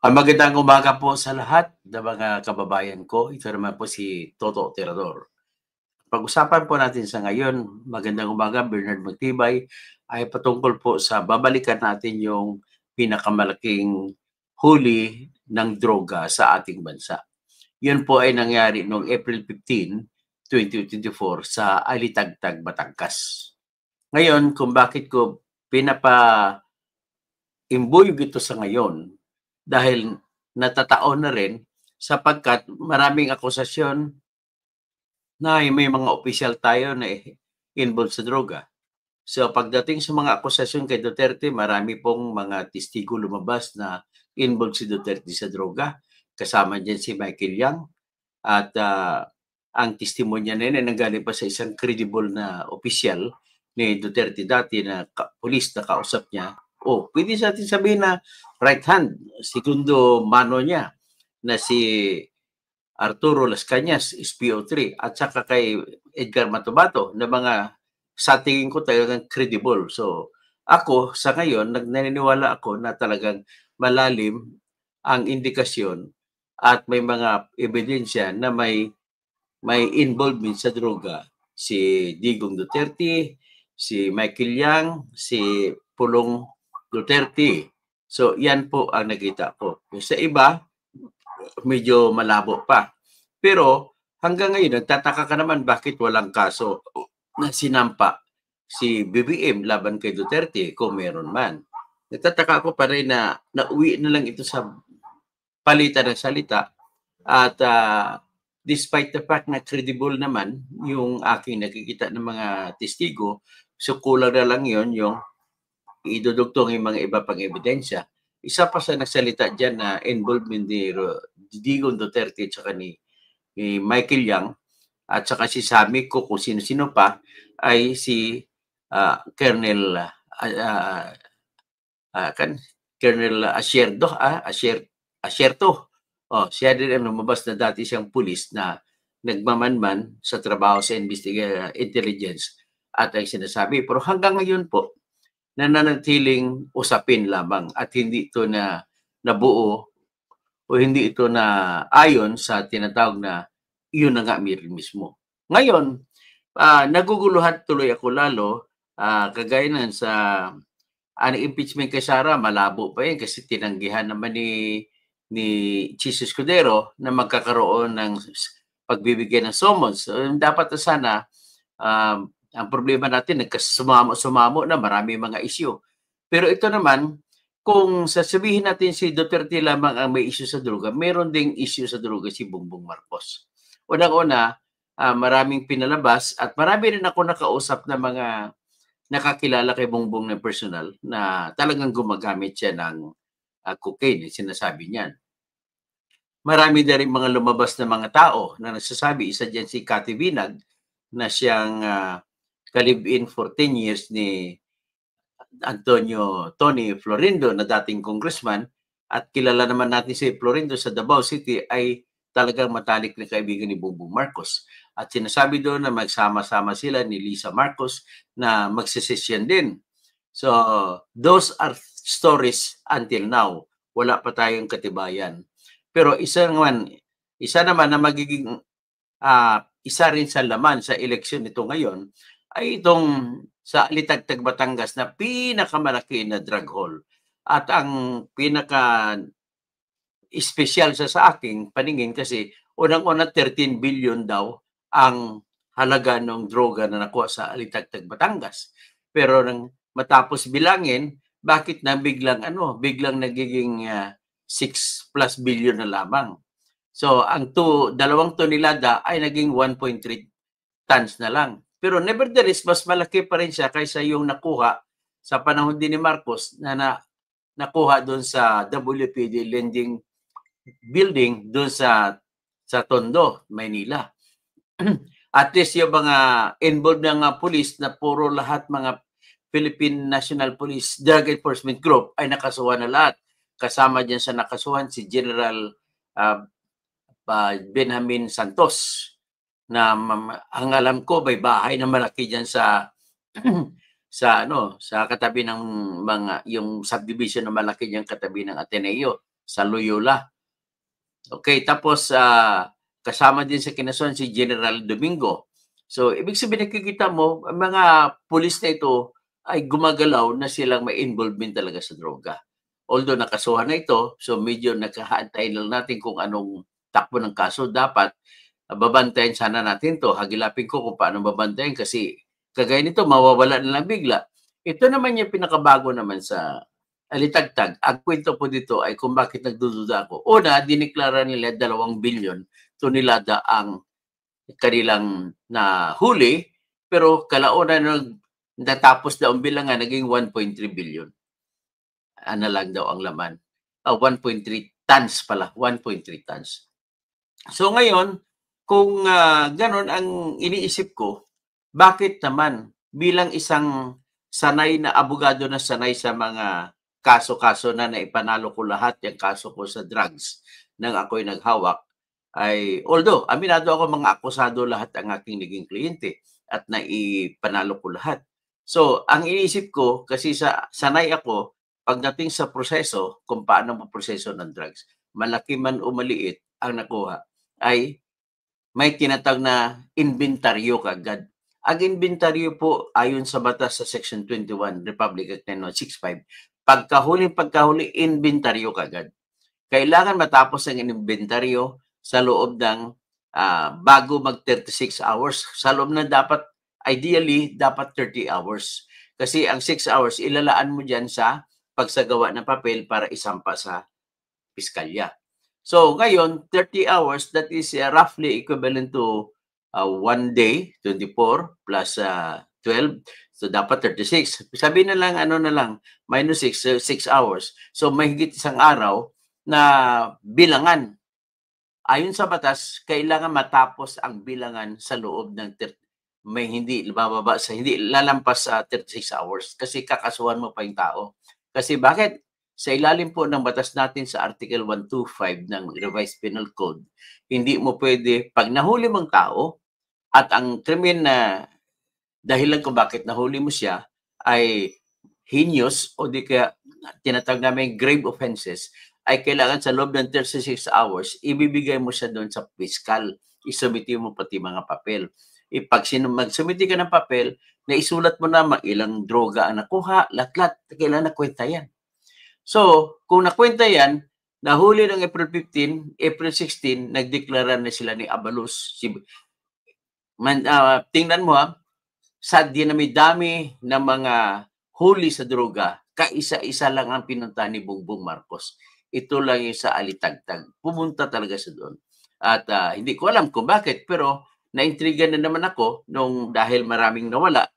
Magandang umaga po sa lahat ng mga kababayan ko. Ito naman po si Toto Tirador. Pag-usapan po natin sa ngayon, magandang umaga, Bernard Magtibay, ay patungkol po sa babalikan natin yung pinakamalaking huli ng droga sa ating bansa. Yun po ay nangyari noong April 15, 2024 sa Alitagtag, Batangas. Ngayon, kung bakit ko pinapa-imbuyog ito sa ngayon, dahil natataon na rin sapagkat maraming akusasyon na may mga opisyal tayo na involved sa droga. So pagdating sa mga akusasyon kay Duterte, marami pong mga testigo lumabas na involved si Duterte sa droga. Kasama dyan si Michael Yang at ang testimonya na yun ay nanggaling pa sa isang credible na opisyal ni Duterte dati na police na kausap niya. Pwede sa atin sabihin na right hand, segundo mano niya na si Arturo Las Cañas, SPO3, at saka kay Edgar Matubato na mga sa tingin ko talagang credible. So ako sa ngayon, naniniwala ako na talagang malalim ang indikasyon at may mga ebidensya na may involvement sa droga si Digong Duterte, si Michael Yang, si Pulong Duterte. So yan po ang nakita ko. Sa iba, medyo malabo pa. Pero hanggang ngayon, nagtataka ka naman bakit walang kaso na sinampa si BBM laban kay Duterte kung meron man. Nagtataka ako pa rin na nauwi na lang ito sa palitan ng salita at despite the fact na credible naman yung aking nakikita ng mga testigo, so kulang na lang yon yung idudugtong yung mga iba pang ebidensya. Isa pa sa nagsalita dyan na involvement ni Digong Duterte at saka ni Michael Yang at saka si Sami ko kung sino-sino pa ay si Colonel Colonel Asierto. Siya din ang lumabas na dati siyang pulis na nagmamanman sa trabaho sa intelligence at ay sinasabi. Pero hanggang ngayon po, nananatiling usapin lamang at hindi ito na nabuo o hindi ito na ayon sa tinatawag na iyon na nga mismo. Ngayon, naguguluhan tuloy ako lalo, kagaya nan sa impeachment kay Sara, malabo pa yan kasi tinanggihan naman ni Chis Escudero na magkakaroon ng pagbibigay ng summons. So, dapat na sana, ang problema natin, sumamo na marami mga isyu. Pero ito naman, kung sasabihin natin si Duterte lamang ang may issue sa droga, meron ding issue sa droga si Bongbong Marcos. Unang-una, maraming pinalabas at marami rin ako nakausap na mga nakakilala kay Bongbong na personal na talagang gumagamit siya ng cocaine, sinasabi niyan. Marami na rin mga lumabas na mga tao na nagsasabi, isa dyan si Cathy Binag na siyang ka-live-in for 10 years ni Tony Florindo na dating congressman at kilala naman natin si Florindo sa Davao City ay talagang matalik na kaibigan ni Bongbong Marcos. At sinasabi doon na magsama-sama sila ni Lisa Marcos na magsisesyon din. So, those are stories until now. Wala pa tayong katibayan. Pero isa naman na magiging isa rin sa laman sa eleksyon nito ngayon ay itong sa Alitagtag, Batangas na pinakamalaki na drug haul. At ang pinaka-espesyal sa aking paningin kasi unang-una 13 billion daw ang halaga ng droga na nakuha sa Alitagtag, Batangas. Pero nang matapos bilangin, bakit na biglang nagiging 6+ billion na lamang. So ang dalawang tonelada ay naging 1.3 tons na lang. Pero nevertheless, mas malaki pa rin siya kaysa yung nakuha sa panahon din ni Marcos na nakuha doon sa WPD Lending Building doon sa Tondo, Maynila. At least yung mga involved ng police na puro lahat mga Philippine National Police Drug Enforcement Group ay nakasuhan na lahat. Kasama dyan sa nakasuhan si General Benjamin Santos na ang alam ko may bahay na malaki diyan sa sa katabi ng mga yung subdivision na malaki diyan katabi ng Ateneo. sa Loyola. Okay, tapos kasama din sa kinasuhan si General Domingo. So, ibig sabihin nakikita mo, ang mga pulis na ito ay gumagalaw na silang may involvement talaga sa droga. Although nakasuhan na ito, so medyo nakahaantay lang natin kung anong takbo ng kaso. Dapat babantayan sana natin to. Hagilapin ko kung paano babantayan kasi kagaya nito, mawawala na lang bigla. Ito naman yung pinakabago naman sa alitagtag. Ang kwento po dito ay kung bakit nagdududa ako. Una, diniklara nila 2 billion tonelada ang kanilang nahuli, pero kalaunan nung natapos daw ang bilangan, naging 1.3 billion. Ano lang daw ang laman. 1.3 tons pala, 1.3 tons. So ngayon, kung ganon ang iniisip ko, bakit naman bilang isang sanay na abogado na sanay sa mga kaso-kaso na naipanalo ko lahat yung kaso ko sa drugs nang ako'y naghawak, ay although aminado ako mga akusado lahat ang aking naging kliyente at naipanalo ko lahat. So, ang iniisip ko, kasi sanay ako, pagdating sa proseso, kung paano maproseso ng drugs, malaki man o maliit ang nakuha, ay may tinatawag na inventaryo kagad. Ang inventaryo po ayon sa batas sa Section 21, Republic Act 9165, pagkahuli, inventaryo kagad. Kailangan matapos ang inventaryo sa loob ng bago mag 36 hours. Sa loob na dapat, ideally, dapat 30 hours. Kasi ang 6 hours, ilalaan mo dyan sa pagsagawa ng papel para isampa sa piskalya. So, ngayon, 30 hours, that is roughly equivalent to 1 day, 24, plus 12. So, dapat 36. Sabihin na lang, minus 6 hours. So, mahigit isang araw na bilangan. Ayon sa batas, kailangan matapos ang bilangan sa loob ng may hindi lalampas sa 36 hours kasi kakasuhan mo pa yung tao. Kasi bakit? Sa ilalim po ng batas natin sa Article 125 ng Revised Penal Code, hindi mo pwede, pag nahuli mong tao at ang krimen na dahilan kung bakit nahuli mo siya ay heinous o di kaya tinatawag namin grave offenses, ay kailangan sa loob ng 36 hours, ibibigay mo siya doon sa piskal. Isubiti mo pati mga papel. Pag magsumiti ka ng papel, na isulat mo na ilang droga ang nakuha, lahat-lahat, kailangan nakwenta yan. So, kung nakwenta yan, nahuli ng April 15, April 16, nagdeklara na sila ni Abalos. Tingnan mo sa dinami-dami ng mga huli sa droga, kaisa-isa lang ang pinunta ni Bongbong Marcos. Ito lang yung sa alitagtag. Pumunta talaga sa doon. At hindi ko alam kung bakit, pero naintriga na naman ako dahil maraming nawala.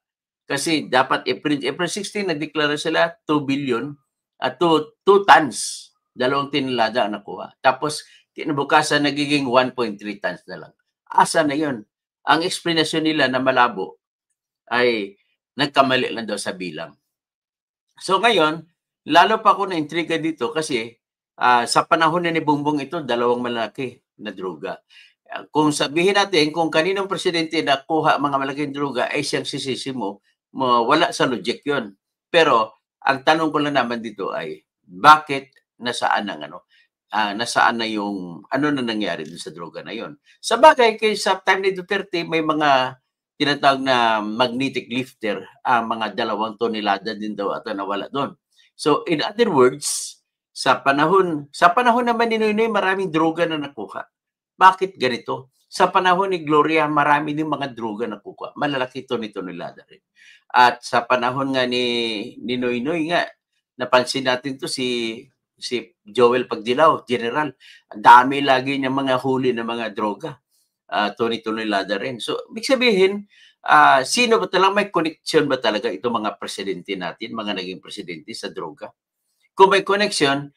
Kasi dapat April 16, nagdeklara sila 2 billion at 2 tons, 2 tonelada ang nakuha. Tapos, kinabukasan nagiging 1.3 tons na lang. Asa na yon? Ang explanation nila na malabo ay nagkamali lang daw sa bilang. So ngayon, lalo pa ako na-intriga dito kasi sa panahon ni Bongbong ito, 2 malaki na droga. Kung sabihin natin, kung kaninong presidente nakuha mga malaking droga, ay siyang sisisi mo, wala sa logic yun. Pero, ang tanong ko lang naman dito ay, bakit nasaan na yung, ano na nangyari dun sa droga na yon? Sa bagay, sa time ni Duterte, may mga tinatawag na magnetic lifter, mga 2 tonelada din daw at nawala doon. So, in other words, sa panahon naman ni Noynoy, maraming droga na nakuha. Bakit ganito? Sa panahon ni Gloria, marami din mga droga na nakuha. Malalaki tonelada rin. At sa panahon nga ni Noynoy nga, napansin natin to si Joel Pagdilaw, General. Ang dami lagi niya mga huli na mga droga. Tonelada rin. So, ibig sabihin, sino ba talaga, may connection ba talaga itong mga presidente natin, mga naging presidente sa droga? Kung may connection,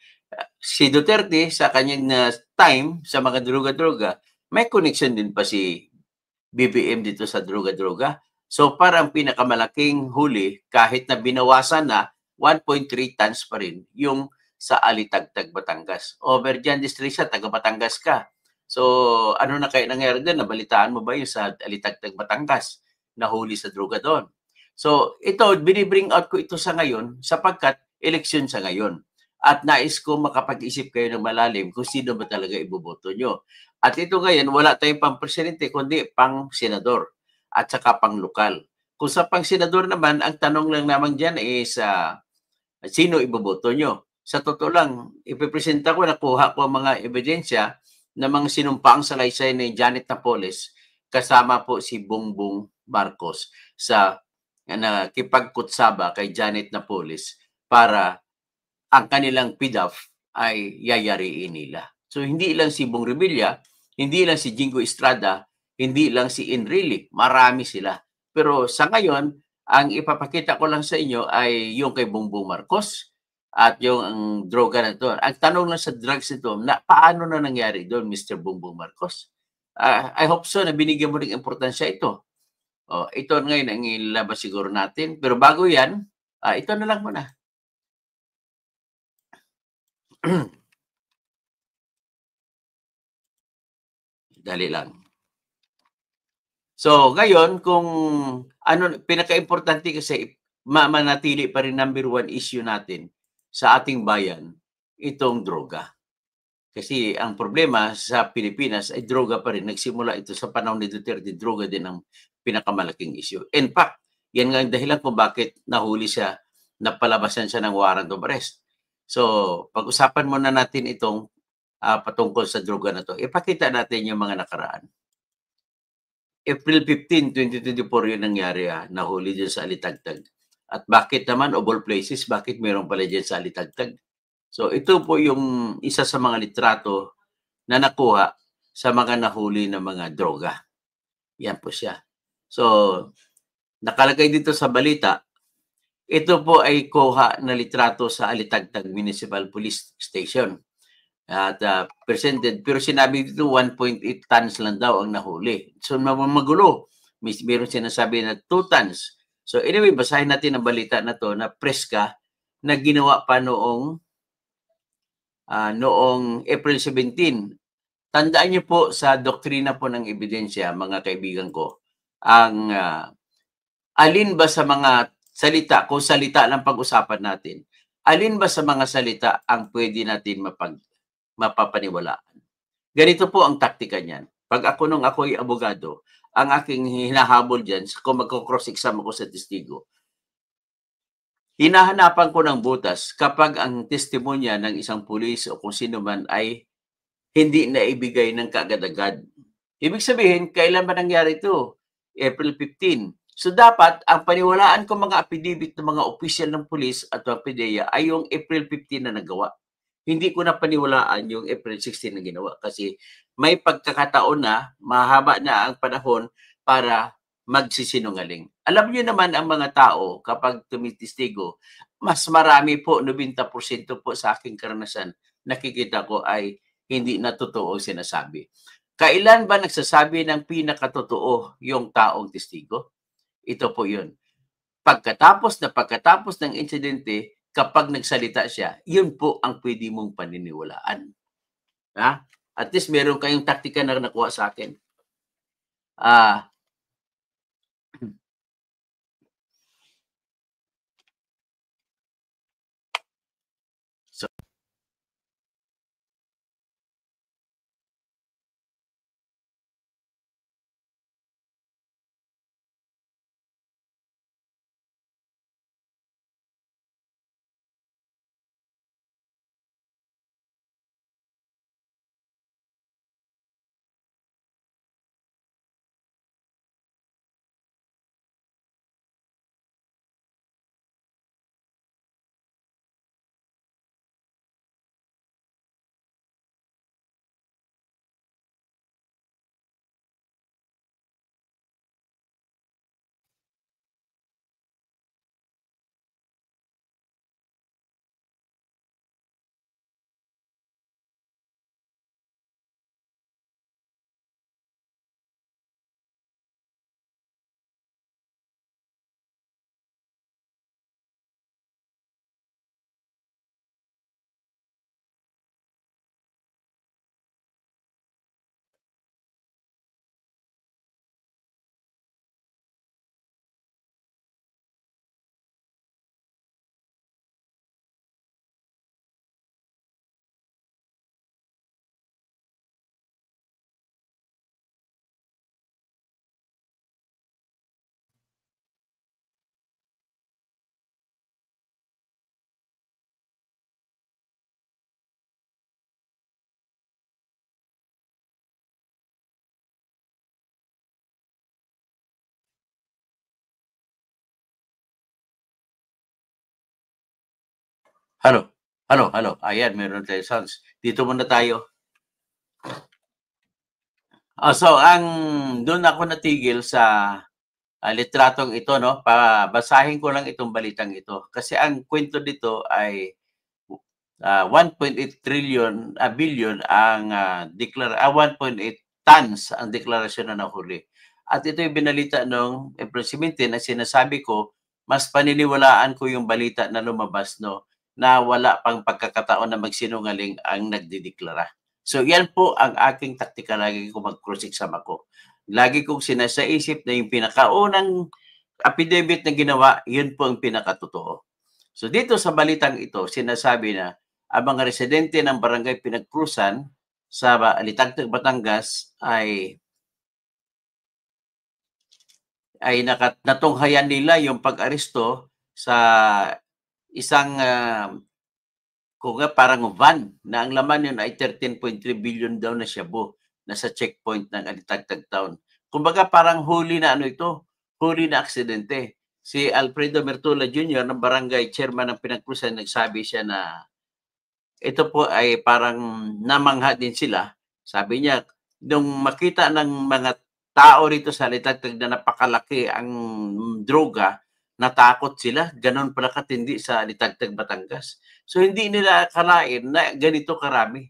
si Duterte sa kanyang time sa mga droga-droga, may connection din pa si BBM dito sa droga-droga. So parang pinakamalaking huli, kahit na binawasan na, 1.3 tons pa rin yung sa Alitagtag, Batangas. Over dyan, Distrisa, taga Batangas ka. So ano na kayo nangyari doon? Nabalitaan mo ba yung sa Alitagtag, Batangas? Nahuli sa droga doon. So ito, binibring out ko ito sa ngayon sapagkat eleksyon sa ngayon. at nais ko makapag-isip kayo ng malalim kung sino ba talaga iboboto nyo. At ito ngayon, wala tayong pang-presidente, kundi pang-senador at saka pang-lokal. Kung sa pang-senador naman, ang tanong lang naman dyan is sino iboboto nyo. Sa totoo lang, ipipresenta ko, nakuha ko ang mga ebidensya ng mga sinumpaang salaysay ni Janet Napoles kasama po si Bongbong Marcos sa nakipagkutsaba kay Janet Napoles para ang kanilang PDAF ay yayariin nila. So hindi lang si Bong Revilla, hindi lang si Jingo Estrada, hindi lang si Enrile, marami sila. Pero sa ngayon, ang ipapakita ko lang sa inyo ay yung kay Bongbong Marcos at yung ang droga na to. Ang tanong lang sa drugs nito, na paano na nangyari doon, Mr. Bongbong Marcos? I hope so na binigyan mo ng importansya ito. Ito ngayon ang ilabas siguro natin. Pero bago yan, ito na lang muna. Dali lang. So, ngayon kung ano pinakaimportante kasi manatili pa rin number one issue natin sa ating bayan, itong droga. Kasi ang problema sa Pilipinas ay droga pa rin. Nagsimula ito sa panahon ni Duterte, droga din ang pinakamalaking issue. In fact, yan nga ang dahilan kung bakit nahuli siya, napalabasan siya ng warrant of arrest. So, pag-usapan muna natin itong patungkol sa droga na to. Ipakita natin yung mga nakaraan. April 15, 2024 yun nangyari, nahuli dyan sa Alitagtag. At bakit naman, of all places, bakit meron pala dyan sa Alitagtag? So ito po yung isa sa mga litrato na nakuha sa mga nahuli na mga droga. Yan po siya. So, nakalagay dito sa balita, ito po ay kuha na litrato sa Alitagtag Municipal Police Station. At presented, pero sinabi dito 1.8 tons lang daw ang nahuli. So magulo. Meron sinasabi na 2 tons. So anyway, basahin natin ang balita na to na preska na ginawa pa noong April 17. Tandaan niyo po sa doktrina po ng ebidensya, mga kaibigan ko, ang alin ba sa mga salita, kung salita lang pag-usapan natin, alin ba sa mga salita ang pwede natin mapapaniwalaan? Ganito po ang taktika niyan. Pag nung ako'y abogado, ang aking hinahabol diyan kung magko-cross-exam ako sa testigo, hinahanapan ko ng butas kapag ang testimonya ng isang pulis o kung sino man ay hindi na ibigay ng kaagad-agad. Ibig sabihin, kailan ba nangyari ito? April 15. So dapat, ang paniwalaan ko mga affidavit ng mga opisyal ng pulis at ng PDEA ay yung April 15 na nagawa. Hindi ko na paniwalaan yung April 16 na ginawa kasi may pagkakataon na mahaba na ang panahon para magsisinungaling. Alam niyo naman ang mga tao kapag tumitistigo, mas marami po, 90% po sa aking karanasan, nakikita ko ay hindi na totoo ang sinasabi. Kailan ba nagsasabi ng pinakatotoo yung taong testigo? Ito po yun. Pagkatapos ng insidente, kapag nagsalita siya, yun po ang pwede mong paniniwalaan. Ha? At least meron kayong taktika na nakuha sa akin. Ah, Halo, halo. Ayan, meron tayo sounds. Dito muna tayo. So doon ako natigil sa litratong ito, no? Basahin ko lang itong balitang ito. Kasi ang kwento dito ay 1.8 billion ang 1.8 tons ang deklarasyon na nahuli. At ito yung binalita nung April 17 na sinasabi ko, mas paniniwalaan ko yung balita na lumabas, no, na wala pang pagkakataon na magsinungaling ang nagdideklara. So yan po ang aking taktika lagi ko mag-cross-exam ako. Lagi kong sinasaisip na yung pinakaunang affidavit na ginawa, yun po ang pinakatotoo. So dito sa balitang ito, sinasabi na ang mga residente ng barangay Pinagprusan sa Alitagtag, Batangas ay natunghayan nila yung pag-aresto sa isang kung nga parang van na ang laman yun ay 13.3 billion daw na shabu nasa checkpoint ng Alitagtag Town. Kumbaga parang huli na huli na aksidente. Si Alfredo Mertola Jr. ng barangay chairman ng Pinagprusan, nagsabi siya na ito po ay parang namangha din sila. Sabi niya, nung makita ng mga tao rito sa Alitagtag na napakalaki ang droga, natakot sila. Ganon pala katindi sa Alitagtag, Batangas. So hindi nila akalain na ganito karami.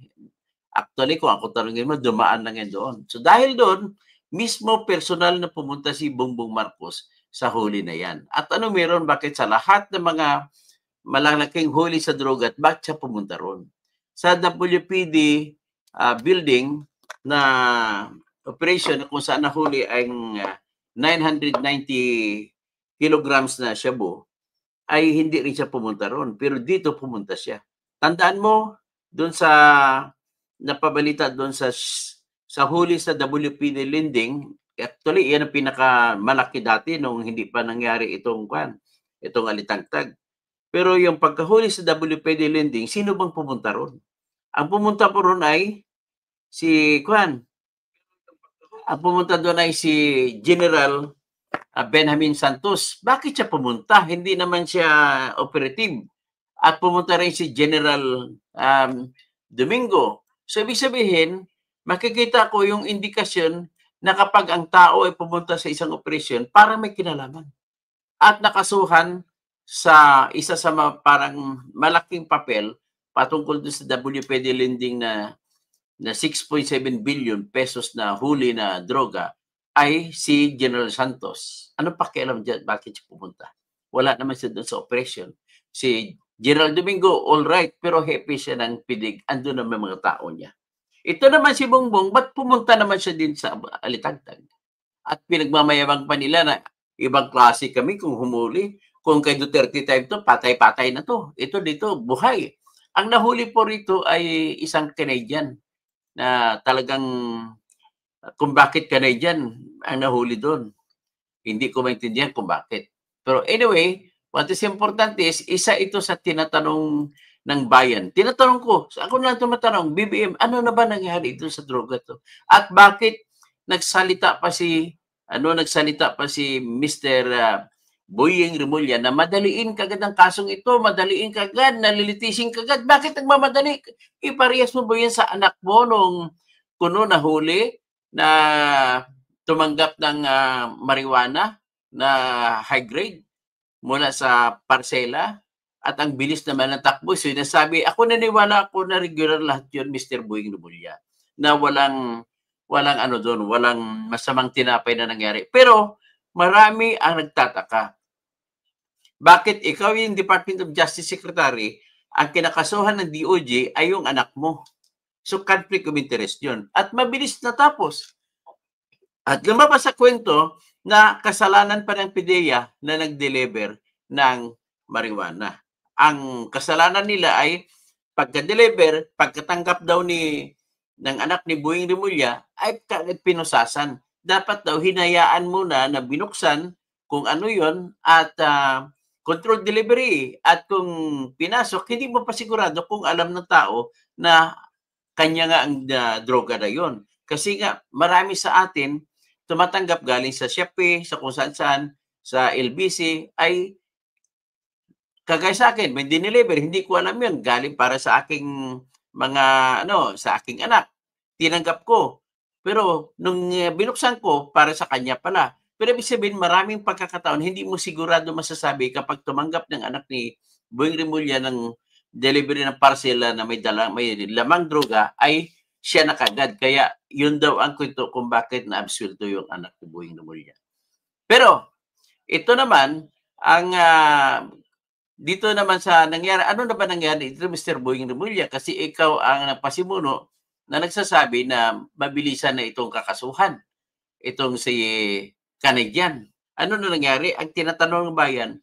Actually, kung ako tanongin mo, dumaan lang yan doon. So dahil doon, mismo personal na pumunta si Bongbong Marcos sa huli na yan. At ano meron, bakit sa lahat ng mga malalaking huli sa droga at bakit siya pumunta ron? Sa WPD building na operation kung saan nahuli ang 990 kilograms na shabu, ay hindi rin siya pumunta ron. Pero dito pumunta siya. Tandaan mo, doon sa napabalita doon sa huli sa WPD Lending, actually, yan ang pinakamalaki dati nung hindi pa nangyari itong Alitagtag. Pero yung pagkahuli sa WPD Lending, sino bang pumunta ron? Ang pumunta po ron ay si Ang pumunta doon ay si General Benjamin Santos. Bakit siya pumunta? Hindi naman siya operative. At pumunta rin si General Domingo. So, ibig sabihin, makikita ko yung indikasyon na kapag ang tao ay pumunta sa isang operasyon, parang may kinalaman. At nakasuhan sa isa sa parang malaking papel patungkol doon sa WPD Lending na 6.7 billion pesos na huli na droga ay si General Santos. Ano pakialam dyan? Bakit siya pumunta? Wala naman siya doon sa operation. Si General Domingo, all right, pero happy siya ng pidig. Ando naman mga tao niya. Ito naman si Bongbong, ba't pumunta naman siya din sa Alitagtag? At pinagmamayabang pa nila na ibang klase kami kung humuli. Kung kay Duterte time to, patay-patay na to. Ito dito, buhay. Ang nahuli po rito ay isang Canadian na talagang kung bakit Canadian ang nahuli doon. Hindi ko maintindihan kung bakit. Pero anyway, what is important is, isa ito sa tinatanong ng bayan. Tinatanong ko, ako na tumatanong, BBM, ano na ba nangyari ito sa droga to? At bakit nagsalita pa si Mr. Boying Remulla na madaliin kagad ang kasong ito, madaliin kagad, nalilitising kagad. Bakit nagmamadali? Iparehas mo ba yan sa anak mo nung kuno na huli na tumanggap ng marijuana na high grade mula sa parsela at ang bilis naman ng takbo. So sinasabi, ako naniwala ako na regular lahat yun, Mr. Boying Remulla, na walang doon, walang masamang tinapay na nangyari. Pero marami ang nagtataka. Bakit ikaw yung Department of Justice Secretary, ang kinakasuhan ng DOJ ay yung anak mo? So conflict of interest yun. At mabilis natapos. At lumabas sa kwento na kasalanan pa ng PIDEA na nag-deliver ng marijuana. Ang kasalanan nila ay pagka-deliver, pagkatanggap daw ng anak ni Boying Remulla ay pinusasan. Dapat daw hinayaan muna na binuksan kung ano yon at controlled delivery. At kung pinasok, hindi mo pa sigurado kung alam ng tao na kanya nga ang droga na yon. Kasi nga marami sa atin tumatanggap galing sa Shopee, sa kung saan, sa LBC, ay kagaya sa akin, may dineliver, hindi ko alam yun, galing para sa aking mga, sa aking anak. Tinanggap ko. Pero nung binuksan ko, para sa kanya pala. Pero ibig sabihin, maraming pagkakataon, hindi mo sigurado masasabi kapag tumanggap ng anak ni Boying Remulla ng delivery ng parcel na may lamang droga, ay siya na kagad. Kaya yun daw ang kwento kung bakit na-absuelto yung anak ni Boying Remulla. Pero ito naman, ang dito naman sa nangyari, ano na ba nangyari ito, Mr. Boying Remulla? Kasi ikaw ang nagpasimuno na nagsasabi na mabilisan na itong kakasuhan. Itong si Canadian. Ano na nangyari? Ang tinatanong ng bayan,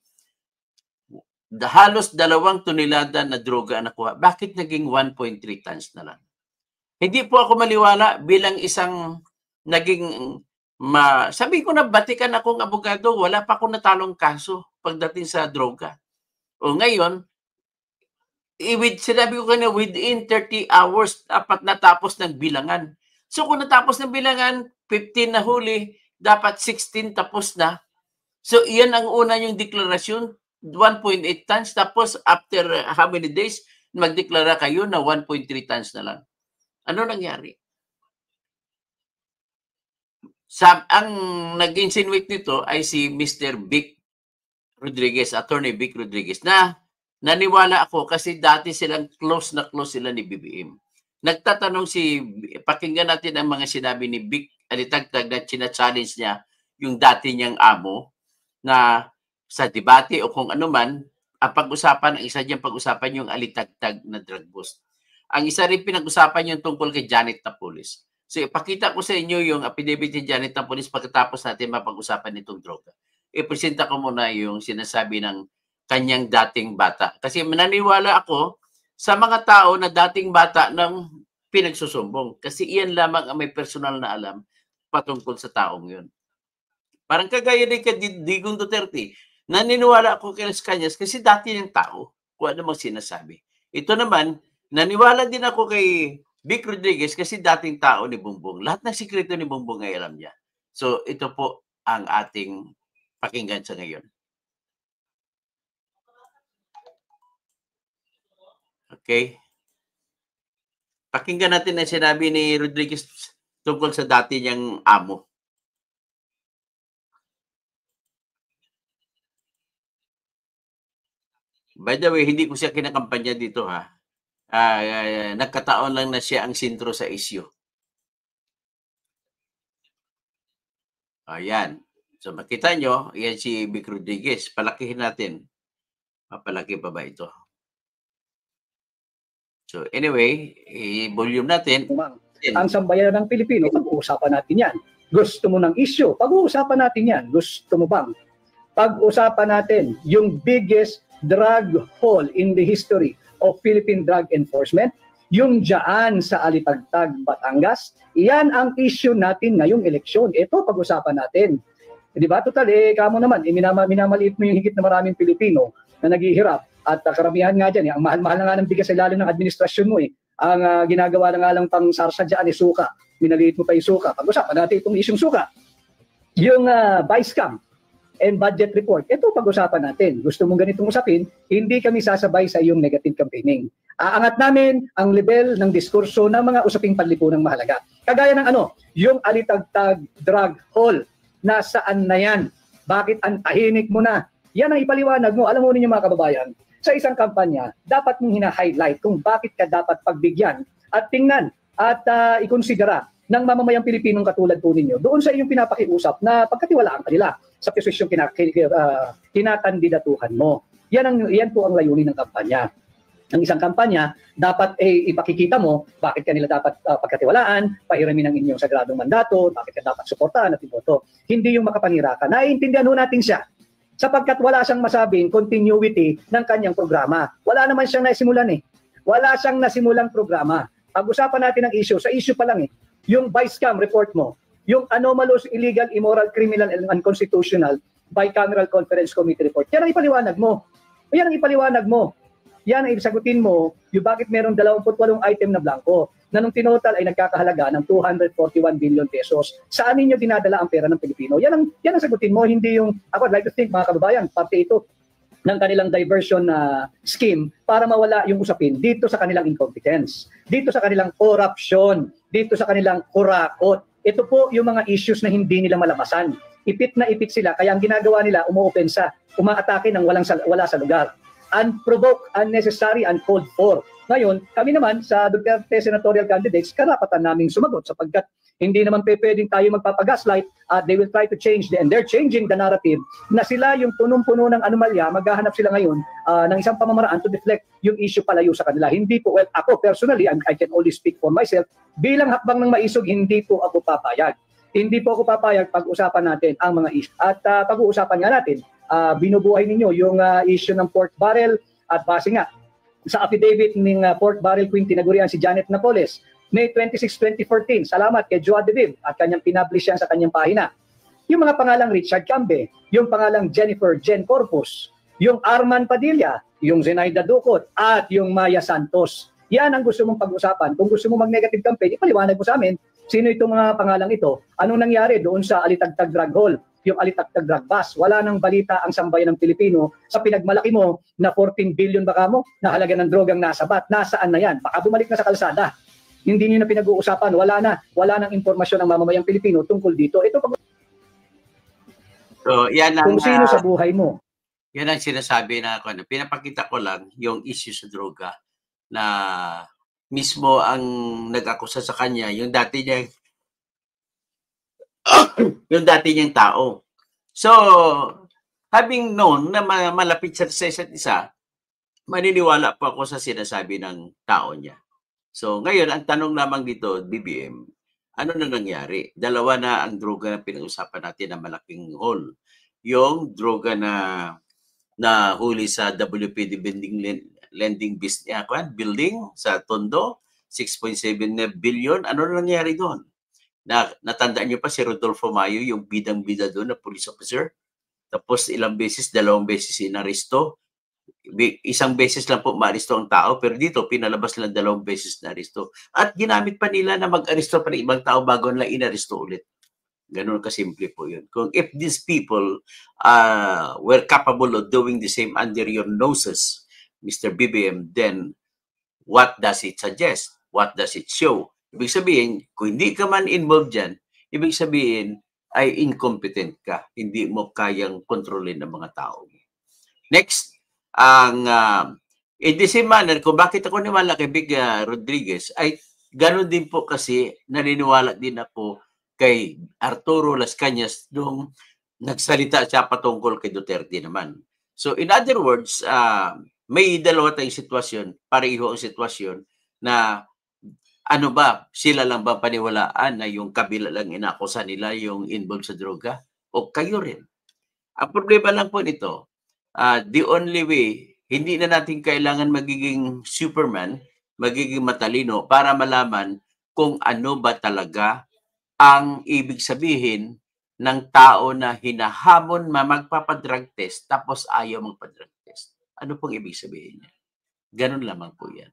halos 2 tonelada na droga ang nakuha. Bakit naging 1.3 tons na lang? Hindi po ako maliwala bilang isang naging sabi ko na batikan akong abogado, wala pa akong natalong kaso pagdating sa droga. O ngayon, sinabi ko kanina, within 30 hours, dapat natapos ng bilangan. So kung natapos ng bilangan, 15 na huli, dapat 16 tapos na. So iyan ang una yung deklarasyon, 1.8 tons. Tapos after how many days, magdeklara kayo na 1.3 tons na lang. Ano nangyari? Ang nag-insinuate nito ay si Mr. Vic Rodriguez, Attorney Vic Rodriguez, na naniwala ako kasi dati silang close na close sila ni BBM. Nagtatanong pakinggan natin ang mga sinabi ni Vic Alitagtag na china-challenge niya yung dati niyang amo na sa debate o kung ano man, ang pag-usapan, ang isa diyang pag-usapan yung Alitagtag na drug bust. Ang isa rin pinag-usapan yung tungkol kay Janet Napoles. So ipakita ko sa inyo yung affidavit ni Janet Napoles pagkatapos natin mapag-usapan nitong droga. Ipresenta ko muna yung sinasabi ng kanyang dating bata. Kasi mananiwala ako sa mga tao na dating bata ng pinagsusumbong. Kasi iyan lamang ang may personal na alam patungkol sa taong yun. Parang kagaya din kay Digong Duterte. Naniniwala ako kay Las Cañas kasi dati ng tao kung ano mang sinasabi. Ito naman, naniwala din ako kay Vic Rodriguez kasi dating tao ni Bongbong. Lahat ng sikreto ni Bongbong ay alam niya. So ito po ang ating pakinggan sa ngayon. Okay? Pakinggan natin ang sinabi ni Rodriguez tungkol sa dati niyang amo. By the way, hindi ko siya kinakampanya dito ha. Nagkataon lang na siya ang sentro sa issue. Ayan. So makita nyo, yan si Vic Rodriguez. Palakihin natin. Mapalaki pa ba ito? So anyway, i-volume natin. Ang sambayanan ng Pilipino, pag-uusapan natin yan. Gusto mo ng issue, pag-uusapan natin yan. Gusto mo bang? Pag-uusapan natin yung biggest drug haul in the history of Philippine Drug Enforcement, yung dyan sa Alitagtag, Batangas. Iyan ang issue natin ngayong eleksyon. Ito pag-usapan natin. Di ba? Total, kamo naman, minamaliit mo yung higit na maraming Pilipino na naghihirap. At karamihan nga dyan, ang mahal-mahal na nga ng bigas sa ilalim ng administrasyon mo. Ang ginagawa na nga lang pang sarsa dyan, suka. Minaliit mo pa yung suka. Pag-usapan natin itong isyong suka. Yung vice cam and budget report, ito pag-usapan natin. Gusto mong ganitong usapin, hindi kami sasabay sa iyong negative campaigning. Aangat namin ang level ng diskurso ng mga usaping panlipunang mahalaga. Kagaya ng yung Alitagtag drug haul. Nasaan na yan? Bakit ang tahimik mo na? Yan ang ipaliwanag mo. Alam mo ninyo mga kababayan, sa isang kampanya, dapat mong hina-highlight kung bakit ka dapat pagbigyan at tingnan at ikonsidera ng mamamayang Pilipinong katulad po ninyo doon sa iyong pinapakiusap na pagkatiwalaan kanila sa posisyong kinakandidatuhan mo. Yan po ang layunin ng kampanya. Ang isang kampanya, dapat ipakikita mo bakit kanila dapat pagkatiwalaan, pahiramin ang inyong sagradong mandato, bakit ka dapat suportahan at iboto. Hindi yung makapanira ka. Naiintindihan natin siya. Sapagkat wala siyang masabing continuity ng kanyang programa. Wala naman siyang nasimulan Wala siyang nasimulang programa. Pag-usapan natin ang issue, sa issue pa lang yung vice cam report mo, yung anomalous, illegal, immoral, criminal, and unconstitutional bicameral conference committee report. Yan ang ipaliwanag mo. Yan ang ipaliwanag mo. Yan ang isagutin mo yung bakit merong 28 item na blanco na nung tinotal ay nagkakahalaga ng 241 billion pesos. Saan ninyo dinadala ang pera ng Pilipino? Yan ang sagutin mo, hindi yung, ako I'd like to think mga kababayan, parte ito. ng kanilang diversion scheme para mawala yung usapin dito sa kanilang incompetence, dito sa kanilang corruption, dito sa kanilang kurakot. Ito po yung mga issues na hindi nila malabasan. Ipit na ipit sila, kaya ang ginagawa nila, umuopensa, umaatake ng wala sa lugar. Unprovoked, unnecessary, uncalled for. Ngayon, kami naman sa Duterte senatorial candidates, karapatan naming sumagot sapagkat hindi naman pwedeng tayo magpapagaslight at they will try to change and they're changing the narrative na sila yung punong-puno ng anomalya, maghahanap sila ngayon ng isang pamamaraan to deflect yung issue palayo sa kanila. Hindi po, well, ako personally, I can only speak for myself, bilang hakbang ng maisog, hindi po ako papayag. Hindi po ako papayag pag-usapan natin ang mga issue. At pag-uusapan nga natin, binubuhay ninyo yung issue ng pork barrel at base nga sa affidavit ng pork barrel queen tinagurian si Janet Napoles, May 26, 2014. Salamat kay Joa Deviv at kanyang pinablish yan sa kanyang pahina. Yung mga pangalang Richard Cambe, yung pangalang Jennifer Jen Corpus, yung Arman Padilla, yung Zenaida Ducot, at yung Maya Santos. Yan ang gusto mong pag-usapan. Kung gusto mo mag-negative campaign, ipaliwanag mo sa amin sino itong mga pangalang ito. Anong nangyari doon sa Alitagtag Drug Hall, yung Alitagtag Drug Bus? Wala nang balita ang sambayan ng Pilipino sa pinagmalaki mo na 14 billion baka mo na halaga ng drogang nasa bat. Nasaan na yan? Baka bumalik na sa kalsada. Hindi niyo na pinag-uusapan, wala nang impormasyon ng mamamayang Pilipino tungkol dito. Ito so, yan ang, kung sino sa buhay mo. Yan ang sinasabi na ako. Pinapakita ko lang yung issue sa droga na mismo ang nag-akusa sa kanya, yung dati niyang tao. So, having known na malapit sa isa't isa, maniniwala po ako sa sinasabi ng tao niya. So, ngayon, ang tanong lamang dito, BBM, ano na nangyari? Dalawa na ang droga na pinag-usapan natin na malaking hole. Yung droga na huli sa WPD lending business building sa Tondo, 6.7 billion. Ano na nangyari doon? Natandaan niyo pa si Rodolfo Mayo, yung bidang-bida doon na police officer. Tapos dalawang beses inaresto. Isang beses lang po ma-aresto ang tao, pero dito pinalabas lang 2 beses na aresto. At ginamit pa nila na mag-aresto pa ng ibang tao bago nila inaresto ulit. Ganun kasimple po yun. Kung if these people were capable of doing the same under your noses, Mr. BBM, then what does it suggest? What does it show? Ibig sabihin, kung hindi ka man involved dyan, ibig sabihin ay incompetent ka. Hindi mo kayang kontrolin ng mga tao. Next, in the same manner, kung bakit ako niwala kay Big Rodriguez, ay gano'n din po kasi naniniwala din ako kay Arturo Las Cañas nung nagsalita siya patungkol kay Duterte naman. So in other words, may dalawa tayong sitwasyon, pareho ang sitwasyon na ano ba, sila lang ba paniwalaan na yung kabila lang inakusa nila yung involved sa droga? O kayo rin? Ang problema lang po nito, the only way, hindi na natin kailangan magiging Superman, magiging matalino para malaman kung ano ba talaga ang ibig sabihin ng tao na hinahamon magpapadrug test tapos ayaw magpa-drug test. Ano pong ibig sabihin niya? Ganun lamang po yan.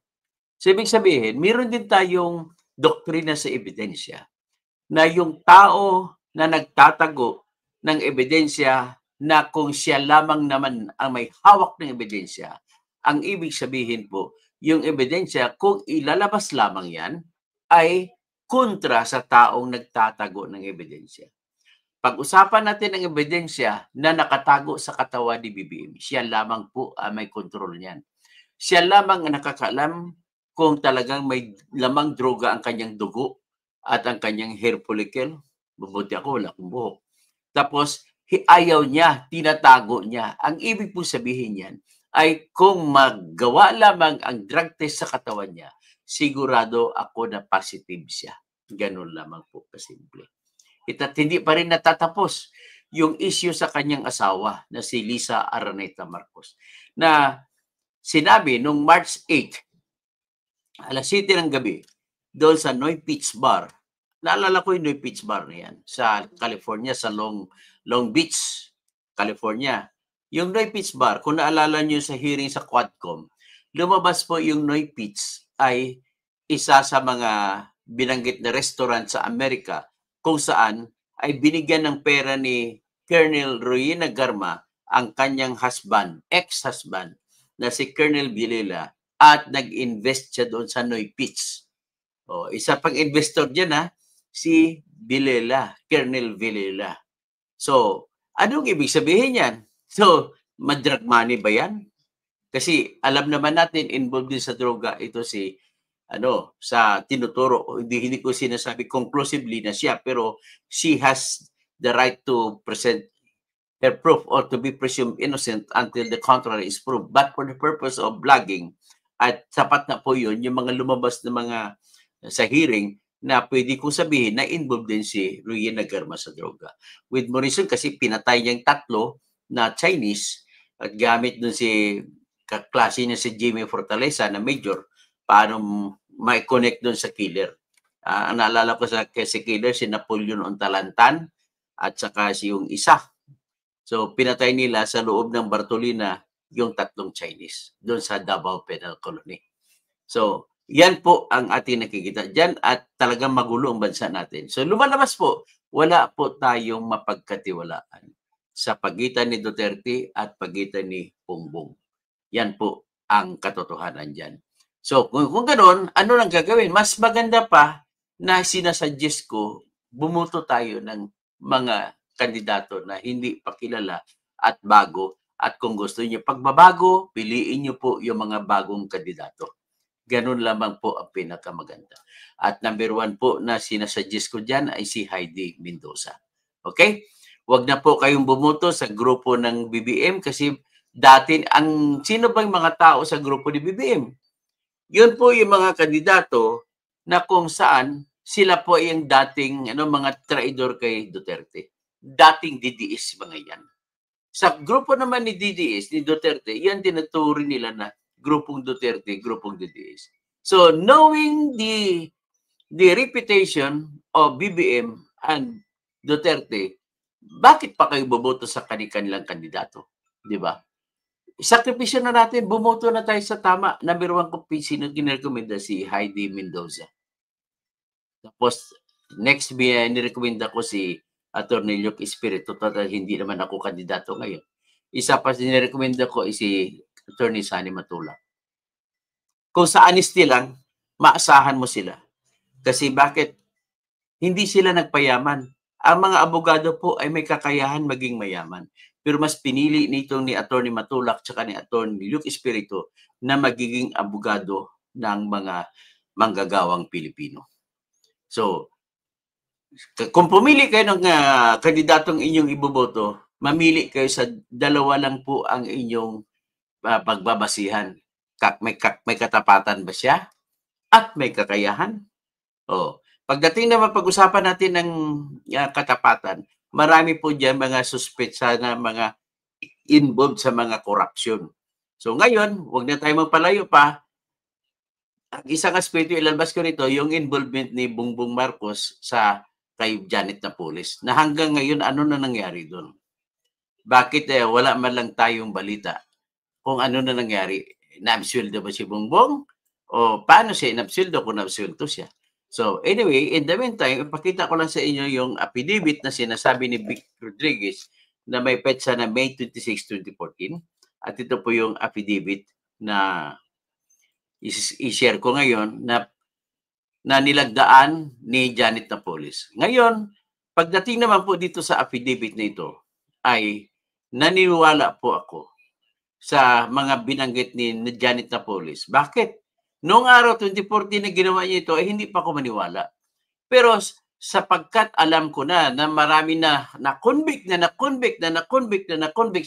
So ibig sabihin, meron din tayong doktrina sa ebidensya na yung tao na nagtatago ng ebidensya na kung siya lamang naman ang may hawak ng ebidensya, ang ibig sabihin po, yung ebidensya, kung ilalabas lamang yan, ay kontra sa taong nagtatago ng ebidensya. Pag-usapan natin ang ebidensya na nakatago sa katawan ni BBM, siya lamang po may kontrol niyan. Siya lamang ang nakakaalam kung talagang may lamang droga ang kanyang dugo at ang kanyang hair follicle. Mabuti ako, wala akong buhok. Tapos, ayaw niya, tinatago niya. Ang ibig po sabihin niyan ay kung magawa lamang ang drug test sa katawan niya, sigurado ako na positive siya. Ganun lamang po kasimple. At hindi pa rin natatapos yung issue sa kanyang asawa na si Lisa Araneta Marcos na sinabi nung March 8, alas 7 ng gabi, doon sa Noy Beach Bar. Naalala ko yung Noy Beach Bar na yan sa California, sa Long Beach, California. Yung Noy Beach Bar, kung naalala nyo sa hearing sa Quadcom, lumabas po yung Noy Beach ay isa sa mga binanggit na restaurant sa Amerika kung saan ay binigyan ng pera ni Colonel Royina Garma ang kanyang husband, ex-husband, na si Colonel Villela, at nag-invest siya doon sa Noy Pitch. O, isa pang investor dyan si Villela, Colonel Villela. So, anong ibig sabihin yan? So, madrag money ba yan? Kasi alam naman natin, involved din sa droga ito si sa tinuturo. Hindi ko sinasabi conclusively na siya, pero she has the right to present her proof or to be presumed innocent until the contrary is proved. But for the purpose of blogging, at sapat na po yun, yung mga lumabas na mga sa hearing, na pwede kong sabihin na involved din si Ruyen Nagarma sa droga. With more reason kasi pinatay niyang 3 na Chinese at gamit dun si kaklase niya si Jimmy Fortaleza na major paano ma-connect dun sa killer. Naalala ko sa si killer si Napoleon Ontalantan at saka si yung isa. So pinatay nila sa loob ng Bartolina yung 3 Chinese doon sa Davao Penal Colony. So yan po ang ating nakikita dyan at talagang magulo ang bansa natin. So lumalabas po, wala po tayong mapagkatiwalaan sa pagitan ni Duterte at pagitan ni Bongbong. Yan po ang katotohanan dyan. So kung ganoon, ano nang gagawin? Mas maganda pa na sinasuggest ko, bumoto tayo ng mga kandidato na hindi pa kilala at bago. At kung gusto niyo pagbabago, piliin niyo po yung mga bagong kandidato. Ganun lamang po ang pinakamaganda. At number 1 po na sinasuggest ko dyan ay si Heidi Mendoza. Okay? Huwag na po kayong bumoto sa grupo ng BBM kasi dati, sino bang mga tao sa grupo ni BBM? Yun po yung mga kandidato na kung saan sila po yung dating mga traidor kay Duterte. Dating DDS mga yan. Sa grupo naman ni DDS, ni Duterte, yan tinuturi nila na grupong Duterte, grupong DDS. So, knowing the reputation of BBM and Duterte, bakit pa kayo boboto sa kanilang kandidato? Di ba? Sakripisyo na natin, bumoto na tayo sa tama. Number 1 ko, sino ginirekomenda? Si Heidi Mendoza. Tapos, next, nirekomenda ko si Atty. Luke Espiritu. Total, hindi naman ako kandidato ngayon. Isa pa nirekomenda ko si Atty. Sani Matulak. Kung sa honesty lang, maasahan mo sila. Kasi bakit? Hindi sila nagpayaman. Ang mga abogado po ay may kakayahan maging mayaman. Pero mas pinili nito ni Atty. Matulak tsaka ni Atty. Luke Espiritu na magiging abogado ng mga manggagawang Pilipino. So, kung pumili kayo ng kandidatong inyong iboboto, mamili kayo sa 2 lang po ang inyong pagbabasihan. May katapatan ba siya? At may kakayahan? Pagdating naman pag-usapan natin ng katapatan, marami po dyan mga suspetsa na mga involved sa mga korupsyon. So ngayon, huwag na tayo magpalayo pa. Ang isang aspeto ilalabas ko rito, yung involvement ni Bongbong Marcos kay Janet Napoles, na hanggang ngayon ano na nangyari doon? Bakit wala man lang tayong balita kung ano na nangyari? Na-absueldo ba si Bongbong? O paano siya in-absueldo kung na-absueldo siya? So anyway, in the meantime, ipakita ko lang sa inyo yung affidavit na sinasabi ni Vic Rodriguez na may petsa na May 26, 2014. At ito po yung affidavit na i-share ko ngayon na nilagdaan ni Janet Napoles. Ngayon, pagdating naman po dito sa affidavit na ito, ay naniniwala po ako sa mga binanggit ni Janet Napoles. Bakit? Noong araw 2014 na ginawa niya ito, ay hindi pa ako maniwala. Pero sapagkat alam ko na marami na na-convict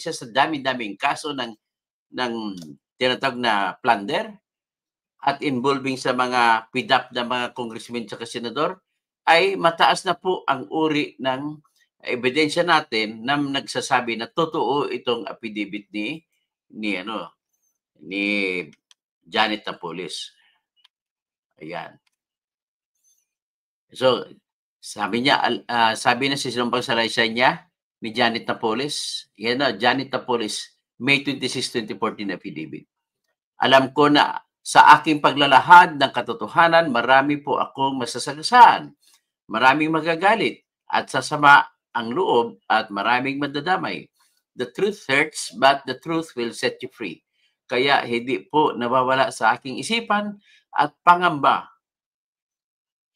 siya sa dami-daming kaso ng tinatawag na plunder at involving sa mga PDAP na mga congressmen at senador, ay mataas na po ang uri ng ebidensya natin na nagsasabi na totoo itong affidavit ni Janet Napoles. Ayan. So, sabi na si sinumpang salaysay niya ni Janet Napoles. Yan Janet Napoles, May 26, 2014 affidavit. Alam ko na sa aking paglalahad ng katotohanan, marami po akong masasagasaan. Maraming magagalit at sasama ang loob at maraming madadamay. The truth hurts, but the truth will set you free. Kaya hindi po nawawala sa aking isipan at pangamba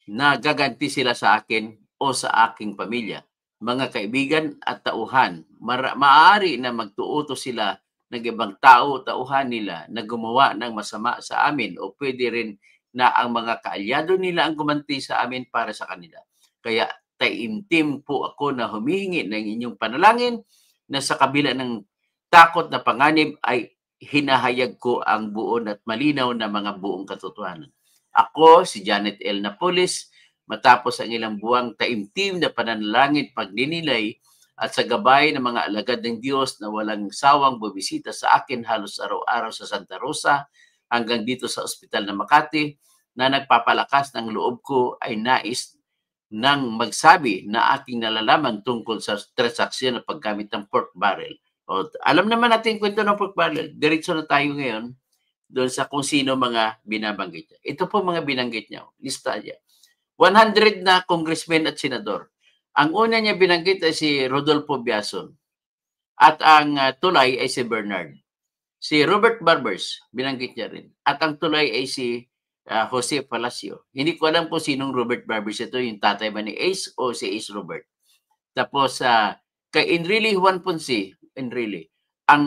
na gaganti sila sa akin o sa aking pamilya. Mga kaibigan at tauhan, maaari na magtuuto sila ng ibang tauhan nila na gumawa ng masama sa amin o pwede rin na ang mga kaalyado nila ang gumanti sa amin para sa kanila. Kaya taimtim po ako na humihingi ng inyong panalangin na sa kabila ng takot na panganib ay hinahayag ko ang buo at malinaw na mga buong katotohanan. Ako, si Janet L. Napoles, matapos ang ilang buwang taimtim na pananalangin, pagninilay at sa gabay ng mga alagad ng Diyos na walang sawang bubisita sa akin halos araw-araw sa Santa Rosa hanggang dito sa ospital ng Makati, na nagpapalakas ng loob ko ay nais nang magsabi na aking nalalaman tungkol sa transaksyon ng paggamit ng pork barrel. O, alam naman natin kwento ng pork barrel. Diretso na tayo ngayon doon sa kung sino mga binabanggit niya. Ito po mga binanggit niya. Lista niya. 100 na congressmen at senador. Ang una niya binanggit ay si Rodolfo Biason. At ang tulay ay si Bernard. Si Robert Barbers, binanggit niya rin. At ang tulay ay si Jose Palacio. Hindi ko alam kung sinong Robert Barbers ito, yung tatay ba ni Ace o si Ace Robert. Tapos kay Enrile Juan Ponce, Enrile. Ang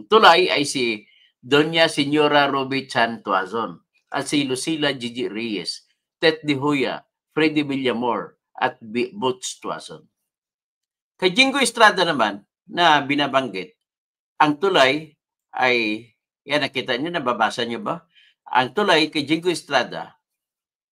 tulay ay si Doña Señora Ruby Chan Tuazon at si Lucila Gigi Reyes, Tet De Hoya, Freddy Villamor at Butch Tuazon. Kay Jingo Estrada naman na binabanggit, ang tulay ay, yan nakita nyo, nababasa nyo ba? Ang tulay kay Jingo Estrada,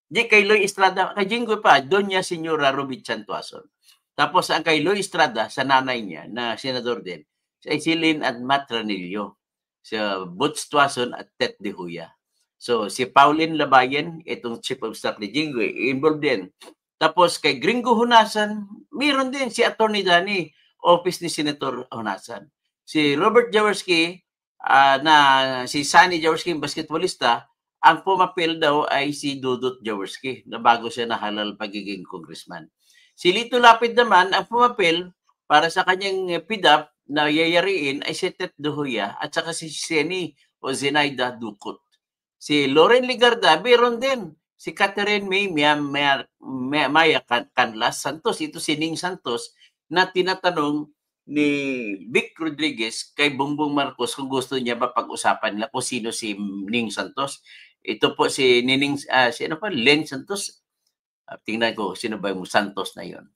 di kay Loy Estrada, kay Jingo pa, Doña Señora Ruby Chan Tuazon. Tapos ang kay Loy Estrada, sa nanay niya, na senador din, si Silin at Matt Ranillo, si Butch Tuazon at Tet De Hoya. So, si Pauline Labayen, itong chief of staff ni Jingo, involved din. Tapos kay Gringo Hunasan, mayroon din si Attorney Danny, office ni Senator Hunasan. Si Robert Jaworski, si Sunny Jaworski, basketballista, ang pumapil daw ay si Dudut Jaworski na bago siya nahalal pagiging congressman. Si Lito Lapid naman, ang pumapil para sa kanyang PDAP na yayariin ay si Tet De Hoya at saka si Seni o Zenaida Ducot. Si Loren Ligarda, meron din. Si Catherine May Maya Canlas Santos, ito si Ning Santos, na tinatanong ni Vic Rodriguez kay Bongbong Marcos kung gusto niya ba pag-usapan nila kung sino si Ning Santos. Ito po si Nining, Len Santos. Tingnan ko, sino ba yung Santos na yon?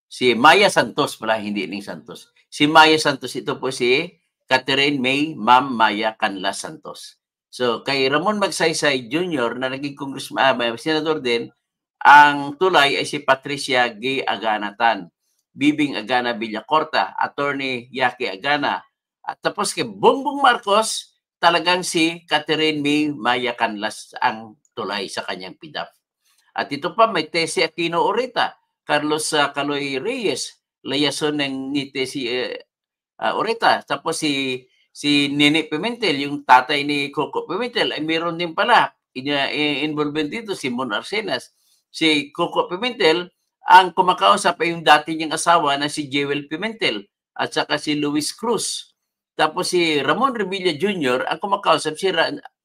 Si Maya Santos pala, hindi Ning Santos. Si Maya Santos, ito po si Catherine May Ma'am Maya Canlas Santos. So, kay Ramon Magsaysay Jr. na naging senador din, ang tulay ay si Patricia Gay Aganatan, Bibing Agana Villacorta, Attorney Yaki Agana. At tapos kay Bongbong Marcos, talagang si Catherine May Maya Canlas ang tulay sa kanyang PDAP. At ito pa, may Tessie Aquino Oreta, Carlos Caloy Reyes, layason ng ni Tessie Oreta. Tapos si Nene Pimentel, yung tatay ni Coco Pimentel, ay meron din pala involvement dito, si Mon Arsenas. Si Coco Pimentel, ang kumakausap ay yung dati niyang asawa na si Jewel Pimentel at saka si Luis Cruz. Tapos si Ramon Revilla Jr., ang kumakausap si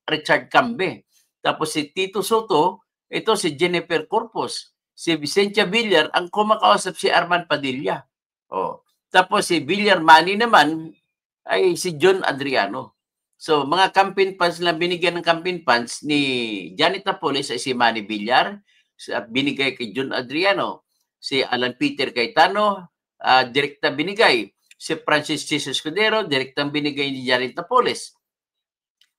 Richard Cambe. Tapos si Tito Soto, ito si Jennifer Corpus. Si Vicentia Villar, ang kumakausap si Arman Padilla. Oh. Tapos si Villar Manny naman, ay si John Adriano. So, mga campaign funds na binigyan ng campaign funds ni Janet Napoles ay si Manny Villar, binigay kay John Adriano. Si Alan Peter Cayetano, direkta binigay. Si Francis Chiso Escudero, direktang binigay ni Janet Napoles.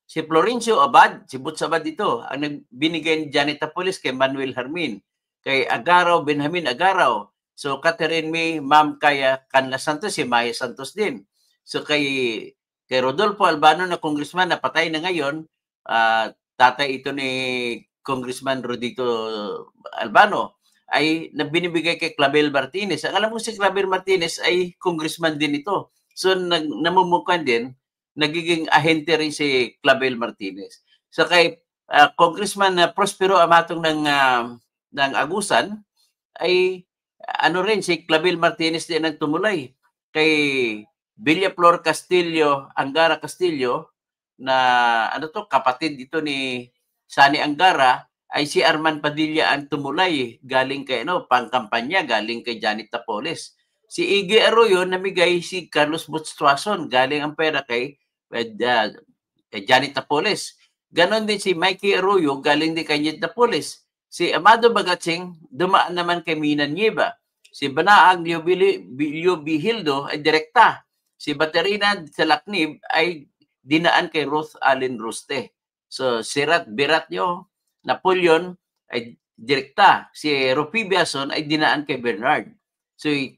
Si Florencio Abad, si Butch Abad ito, ang binigay ni Janet Napoles kay Manuel Hermin. Kay Agaraw, Benjamin Agaraw. So, Catherine May, Ma'am Kaya Canlas Santos, si Maya Santos din. So kay Rodolfo Albano na congressman na patay na ngayon, tatay ito ni Congressman Rodito Albano, ay binibigay kay Clavel Martinez. Ang alam mo si Clavel Martinez ay congressman din ito. So namumukan din, nagiging ahente rin si Clavel Martinez. So kay Congressman Prospero Amatong ng Agusan, ay ano rin si Clavel Martinez din ang tumulay. Kay Villaflor Castillo, Angara Castillo, na kapatid ito ni Sani Angara, ay si Arman Padilla ang tumulay galing kay pangkampanya galing kay Janet Tapoles. Si Iggy Arroyo namigay si Carlos Butstuason, galing ang pera kay Janet Tapoles. Ganon din si Mikey Arroyo, galing din kay Janet Tapoles. Si Amado Bagatsing dumaan naman kay Mina Nieva. Si Banaag Leo Bihildo ay direkta. Si Baterina Salaknib ay dinaan kay Ruth Allen Ruste. So si Biratyo Napoleon ay direkta. Si Rupi Biason ay dinaan kay Bernard. Si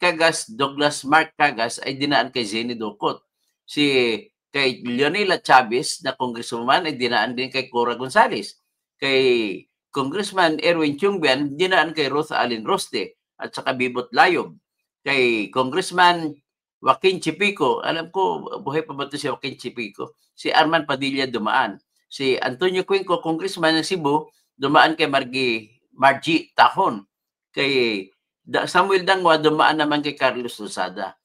Douglas Mark Cagas ay dinaan kay Zeni Ducot. Si kay Leonela Chavez na congresswoman ay dinaan din kay Cora Gonzales. Kay Congressman Erwin Chungbian, dinaan kay Ruth Allen Ruste at saka Bibot Layob. Kay Congressman Joaquin Chipico, alam ko, buhay pa ba ito si Joaquin Chipico? Si Arman Padilla dumaan. Si Antonio Cuenco, Congressman ng Cebu, dumaan kay Margie Tahon. Kay Samuel Dangwa, dumaan naman kay Carlos Lozada.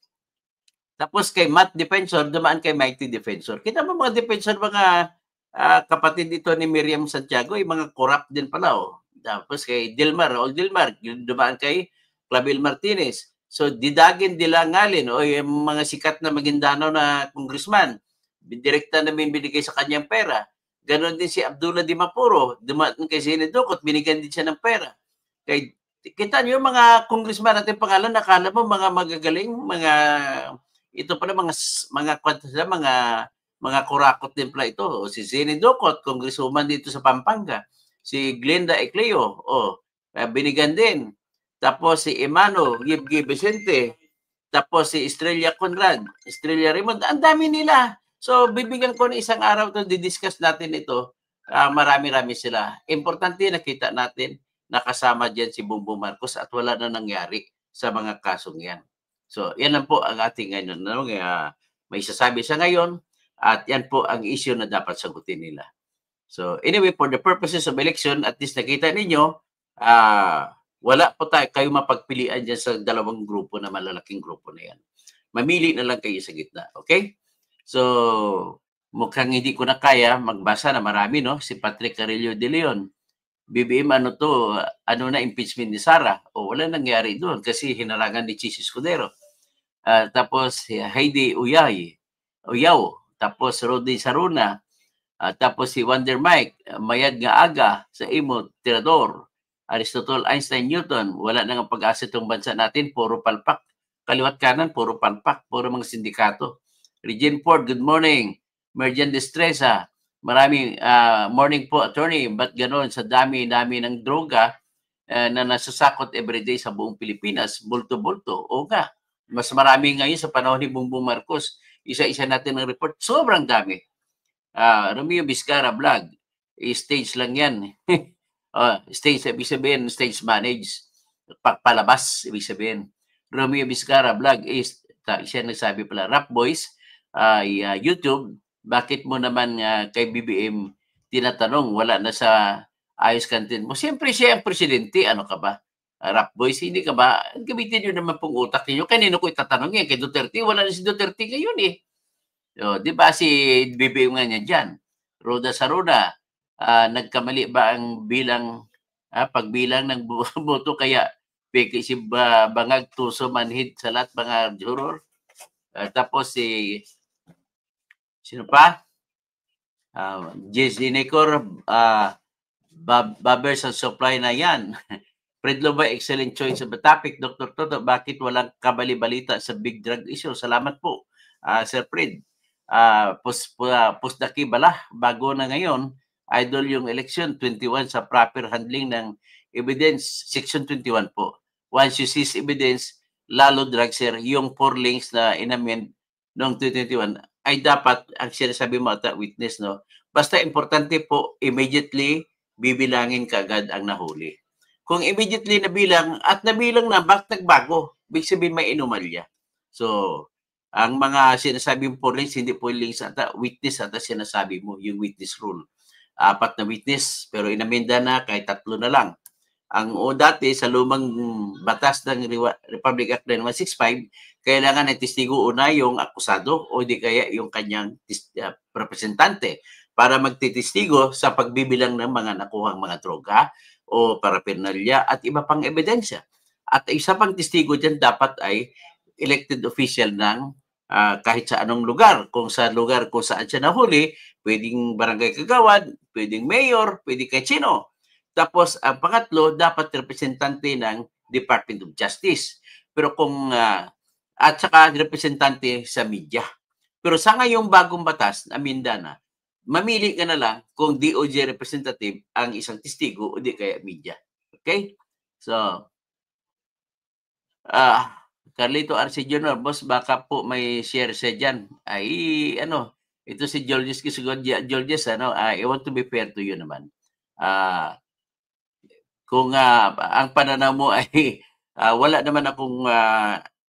Tapos kay Matt Defensor, dumaan kay Mighty Defensor. Kita mo mga defensor, mga kapatid dito ni Miriam Santiago, yung mga corrupt din pala. Oh. Tapos kay Dilmar, dumaan kay Clavel Martinez. So, Didagin Dilangalin, o yung mga sikat na Maguindano na congressman, direkta namin binigay sa kanyang pera. Ganon din si Abdullah Dimapuro, dumaan kay Zeni Ducot, binigyan din siya ng pera. Kay, kita niyo yung mga congressman natin pangalan, nakala mo mga magagaling, ito pala mga kurakot din pala ito. O, si Zeni Ducot, congresswoman dito sa Pampanga. Si Glenda Ecleo, binigyan din. Tapos si Emano Yibgi Vicente. Tapos si Estrella Conrad, Estrella Raymond. Ang dami nila. So, bibigyan ko ng isang araw to didiscuss natin ito. Marami-rami sila. Importante nakita natin nakasama dyan si Bongbong Marcos at wala na nangyari sa mga kasong yan. So, yan lang po ang ating ngayon. May sasabi sa ngayon at yan po ang issue na dapat sagutin nila. So, anyway, for the purposes of election, at least nakita ninyo, wala po kayo mapagpilian dyan sa dalawang grupo na malalaking grupo na yan. Mamili na lang kayo sa gitna. Okay? So, mukhang hindi ko na kaya magbasa na marami, no? Si Patrick Carrillo de Leon. BBM, na impeachment ni Sara? O wala nangyari doon kasi hinarangan ni Chis Escudero. Tapos si Heidi Uyaw. Tapos Rodi Saruna. Tapos si Wonder Mike. Mayad nga aga sa imo, Tirador. Aristotle, Einstein, Newton, wala na nga pag-asa itong bansa natin, puro palpak. Kaliwat kanan, puro palpak, puro mga sindikato. Regine Ford, good morning. Merjan Destresa, maraming morning po, attorney. Ba't gano'n sa dami-dami ng droga na nasasakot everyday sa buong Pilipinas? Bulto-bulto. O nga, mas marami ngayon sa panahon ni Bongbong Marcos. Isa-isa natin ang report. Sobrang dami. Romeo Vizcarra vlog. Stage lang yan. Stage, ibig sabihin, stage manage. Palabas, ibig sabihin. Romeo Vizcarra vlog is, siya nagsabi pala, Rap Boys, YouTube, bakit mo naman kay BBM tinatanong, wala na sa ayos content mo? Siyempre siya ang presidente, ano ka ba? Rap Boys, hindi ka ba? Gamitin nyo naman pong utak niyo. Kanino ko itatanong yan? Kay Duterte, wala na si Duterte ngayon eh. So, di ba si BBM nga niya dyan? Roda Saruna, nagkamali ba ang pagbilang ng boto kaya peke si Bangag Tuso manhid sa lahat mga juror? Tapos sino pa? Jesse Nicor, Babers and Supply na yan. Fred Loba, excellent choice of the topic. Dr. Toto, bakit walang kabali-balita sa big drug issue? Salamat po, Sir Fred. Pusdaki bala, bago na ngayon, idol yung election 21 sa proper handling ng evidence, section 21 po. Once you seize evidence, lalo drug sir, yung 4 links na inamend noong 2021 ay dapat, ang sinasabi mo at witness, no? Basta importante po, immediately bibilangin kagad ang nahuli. Kung immediately nabilang at nabilang na, bakit nagbago? Ibig sabihin may inomalya. So, ang mga sinasabing 4 links, hindi po links at witness at sinasabi mo, yung witness rule. 4 na witness, pero inamenda na kahit 3 na lang. Dati sa lumang batas ng Republic Act 9165, kailangan ng testigo una yung akusado o di kaya yung kanyang representante para magtitistigo sa pagbibilang ng mga nakuhang mga droga o paraphernalia at iba pang ebidensya. At isa pang testigo dyan dapat ay elected official ng kahit sa anong lugar. Kung sa lugar kung saan siya nahuli, pwedeng barangay kagawad, pwedeng mayor, pwedeng kahit sino. Tapos, ang pangatlo, dapat representante ng Department of Justice. Pero kung, at saka representante sa media. Pero sa ngayong bagong batas, aminda na, mamili ka na lang kung DOJ representative ang isang testigo o di kaya media. Okay? So, Carlito Arce Jr., boss, baka po may share siya dyan. Ay, ito si Georges Kisugod. Georges, I want to be fair to you naman. Kung ang pananaw mo ay wala naman akong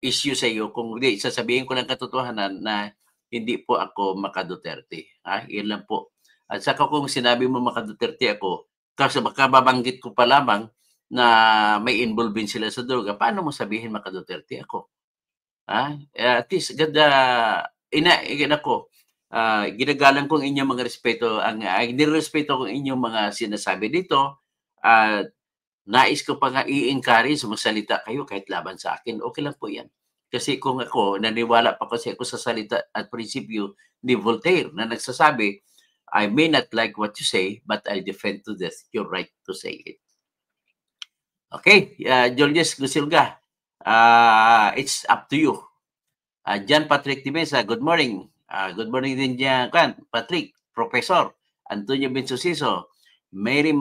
issue sa iyo, kung hindi, sasabihin ko lang katotohanan na hindi po ako maka-Duterte. Yan lang po. At saka kung sinabi mo maka-Duterte ako, kasi baka babanggit ko pa lamang na may involvement sila sa droga, paano mo sabihin maka-Duterte ako? At least, ginagalang kong inyong mga respeto, nirespeto kong inyong mga sinasabi dito, nais ko pa nga i-encourage, magsalita kayo kahit laban sa akin, okay lang po yan. Kasi kung ako, naniwala pa kasi ako sa salita at prinsipyo ni Voltaire na nagsasabi, I may not like what you say, but I'll defend to death your right to say it. Okay, Julius Gusilga, it's up to you. John Patrick Dimesa, good morning. Good morning din dyan, Patrick, Professor Antonio Bensusiso, Mary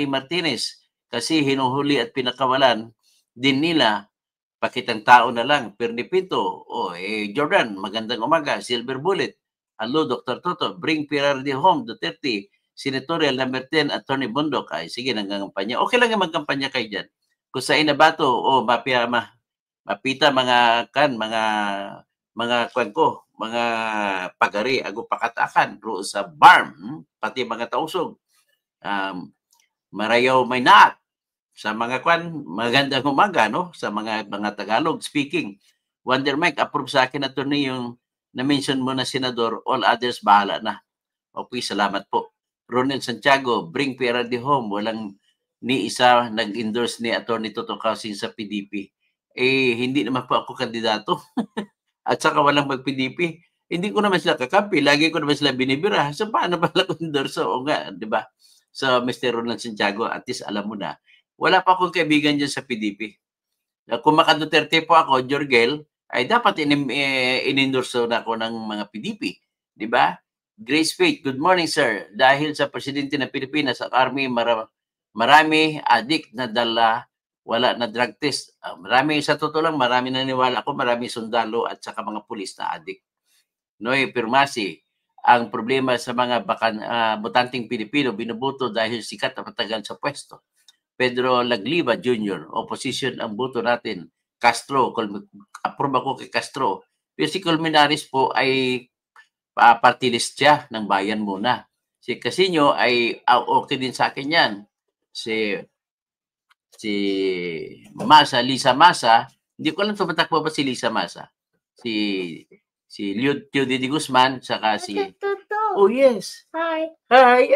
Martinez, kasi hinuhuli at pinakawalan din nila, pakitang tao na lang, Perni Pinto, Jordan, magandang umaga, Silver Bullet, hello, Dr. Toto, bring PRRD home, Duterte, Senatorial number 10, Attorney Bundok. Ay, sige, nangkampanya. Okay lang yung magkampanya kayo dyan. Kung sa inabato, mapita mga pagari, ago pakatakan, ro sa barm, pati mga tausog. Marayaw may naat. Sa mga magandang umaga, no? Sa mga Tagalog speaking. Wonder Mike, approve sa akin na yung na-mention mo na senador, all others bahala na. Okay, salamat po. Ronel Santiago, bring PRRD home. Walang ni isa nag-endorse ni Atty. Toto Kausin sa PDP. Hindi naman po ako kandidato. At saka walang mag-PDP. Hindi ko naman sila kakampi. Lagi ko naman sila binibira. So, paano pala ko endorse? O nga, di ba? So, Mr. Ronel Santiago, at least alam mo na, wala pa akong kaibigan dyan sa PDP. Kung maka-Duterte po ako, Jorgel, ay dapat in-endorse na ako ng mga PDP. Di ba? Grace Faith, good morning, sir. Dahil sa presidente ng Pilipinas, ang army, marami addict na dala, wala na drug test. Marami, sa totoo lang, marami naniwala ako, marami sundalo at saka mga pulis na addict. Noy Pirmasi, ang problema sa mga botanteng Pilipino, binuboto dahil sikat na matagal sa pwesto. Pedro Lagliva Jr., opposition ang boto natin. Castro, approve ako kay Castro. Pero si Colmenares po ay party list siya ng bayan muna. Si Casino ay okay din sa akin yan. Si Lisa Masa, hindi ko alam tumatakbo ba si Lisa Masa. Si Leo Didi Guzman, saka si... Oh, yes. Hi. Hi.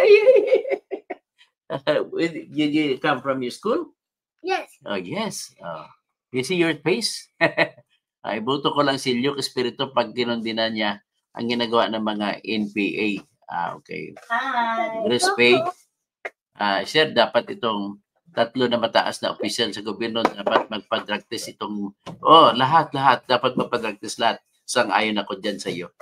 Did you come from your school? Yes. Oh, yes. You see your face? Ay, buto ko lang si Luke Espiritu pag kinundinan niya ang ginagawa ng mga NPA. Okay. Hi. Respect. Sir, dapat itong 3 na mataas na opisyal sa gobyerno dapat magpa-drug test itong... lahat. Dapat magpa-drug test lahat. Sang-ayon ako dyan sa iyo.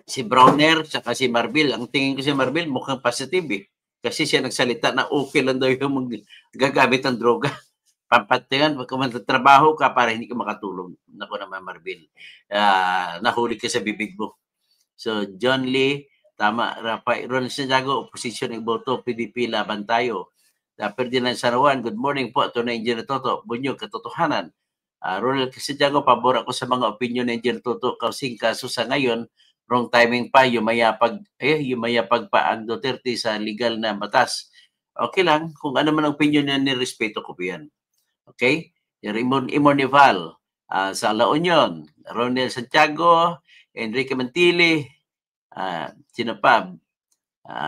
Si Browner, saka si Marbil. Ang tingin ko si Marbil, mukhang positive eh. Kasi siya nagsalita na okay lang daw yung gagamit ng droga. Pampatingan, kung magtatrabaho ka para hindi ka makatulog. Naku naman, Marbil. Nahuli ka sa bibig mo. So, John Lee, tama, Ronald Santiago, opposition ng boto, PDP, laban tayo. Ferdinand Sanawan, good morning po. Ito na Engineer Toto, Bunyog, katotohanan. Ronald Santiago, pabor ako sa mga opinion ng Engineer Toto, Kausing, kaso sa ngayon, wrong timing pa, yumayapag pa ang Duterte sa legal na batas. Okay lang. Kung ano man ang opinion niya, nirespeto ko yan. Okay? Raymond Imornival, sa La Union, Ronel Santiago, Enrique Mantili, sino pa?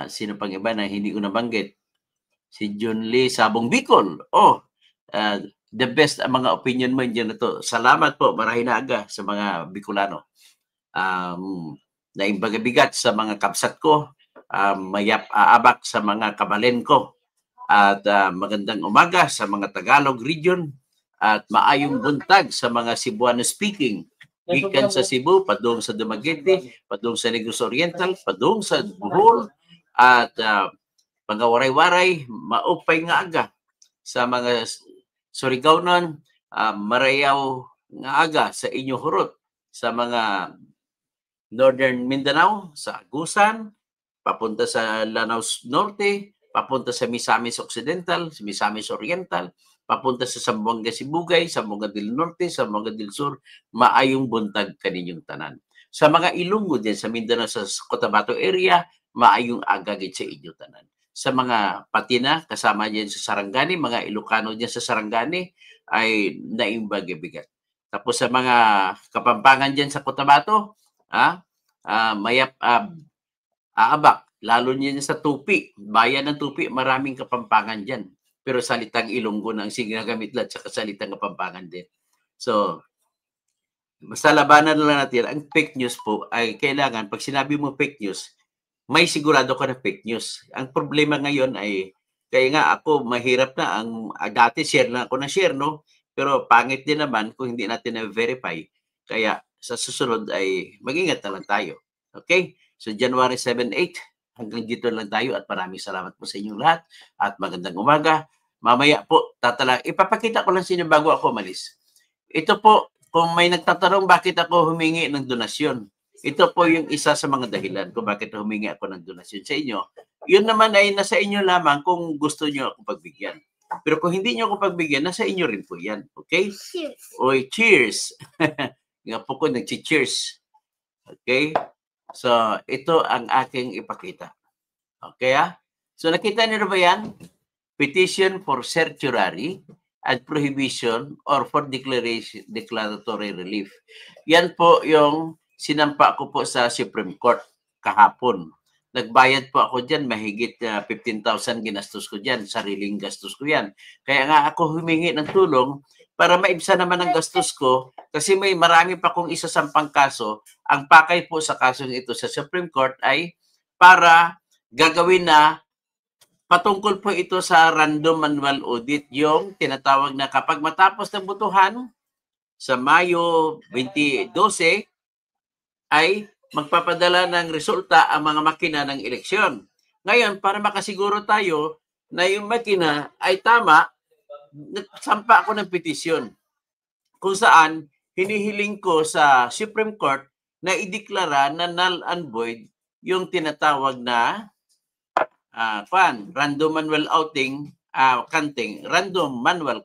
Sino pang iba na hindi ko nabanggit? Si John Lee Sabong Bicol. The best ang mga opinion mo dyan na to. Salamat po, marahin na aga sa mga Bicolano. Naimbagabigat sa mga kapsat ko, mayap aabak sa mga kabalen ko. At magandang umaga sa mga Tagalog region at maayong buntag sa mga Cebuano speaking. Gikan sa Cebu, padung sa Dumaguete, padung sa Negros Oriental, padung sa Bohol, at mga waray-waray, maupay nga aga sa mga Surigaunon, marayaw nga aga sa inyo hurot, sa mga Northern Mindanao, sa Agusan, papunta sa Lanao Norte, papunta sa Misamis Occidental, sa Misamis Oriental, papunta sa Zamboanga Sibugay, Zamboanga del Norte, Zamboanga del Sur, maayong buntag kaninyong tanan. Sa mga Ilonggo din, sa Mindanao, sa Cotabato area, maayong agagit sa inyo tanan. Sa mga Patina, kasama dyan sa Sarangani, mga Ilocano dyan sa Sarangani, ay naimbagabigat. Tapos sa mga Kapampangan dyan sa Cotabato, mayap aabak, lalo niya sa Tupi, bayan ng Tupi, maraming Kapampangan dyan. Pero salitang Ilonggo na ang sinagamit lahat sa salitang Kapampangan din. So, basta labanan lang natin, ang fake news po ay kailangan, pag sinabi mo fake news, may sigurado ka na fake news. Ang problema ngayon ay, kaya nga ako mahirap na, dati share na ako na share, no? Pero pangit din naman kung hindi natin na-verify. Kaya sa susunod ay mag-ingat na lang tayo. Okay? So January 7, 8, hanggang dito lang tayo at maraming salamat po sa inyong lahat at magandang umaga. Mamaya po, ipapakita ko lang sa inyo bago ako umalis. Ito po, kung may nagtatanong bakit ako humingi ng donasyon, ito po yung isa sa mga dahilan kung bakit humingi ako ng donasyon sa inyo. Yun naman ay nasa inyo lamang kung gusto nyo akong pagbigyan. Pero kung hindi nyo ako pagbigyan, nasa inyo rin po yan. Okay? Cheers. Oy, cheers. Nga po ko nag-cheers. Okay? So, ito ang aking ipakita. Okay, So, nakita niyo ba yan? Petition for certiorari and prohibition or for declaratory relief. Yan po yung sinampa ko po sa Supreme Court kahapon. Nagbayad po ako dyan, mahigit 15,000 ginastos ko dyan, sariling gastos ko yan. Kaya nga ako humingi ng tulong para maibsan naman ang gastos ko kasi may marami pa kong isasampang kaso. Ang pakay po sa kasong ito sa Supreme Court ay para gagawin na patungkol po ito sa random manual audit, yung tinatawag na kapag matapos ng botohan sa Mayo 2012, ay magpapadala ng resulta ang mga makina ng eleksyon. Ngayon, para makasiguro tayo na yung makina ay tama, nagsampa ako ng petisyon kung saan hinihiling ko sa Supreme Court na ideklara na null and void yung tinatawag na random manual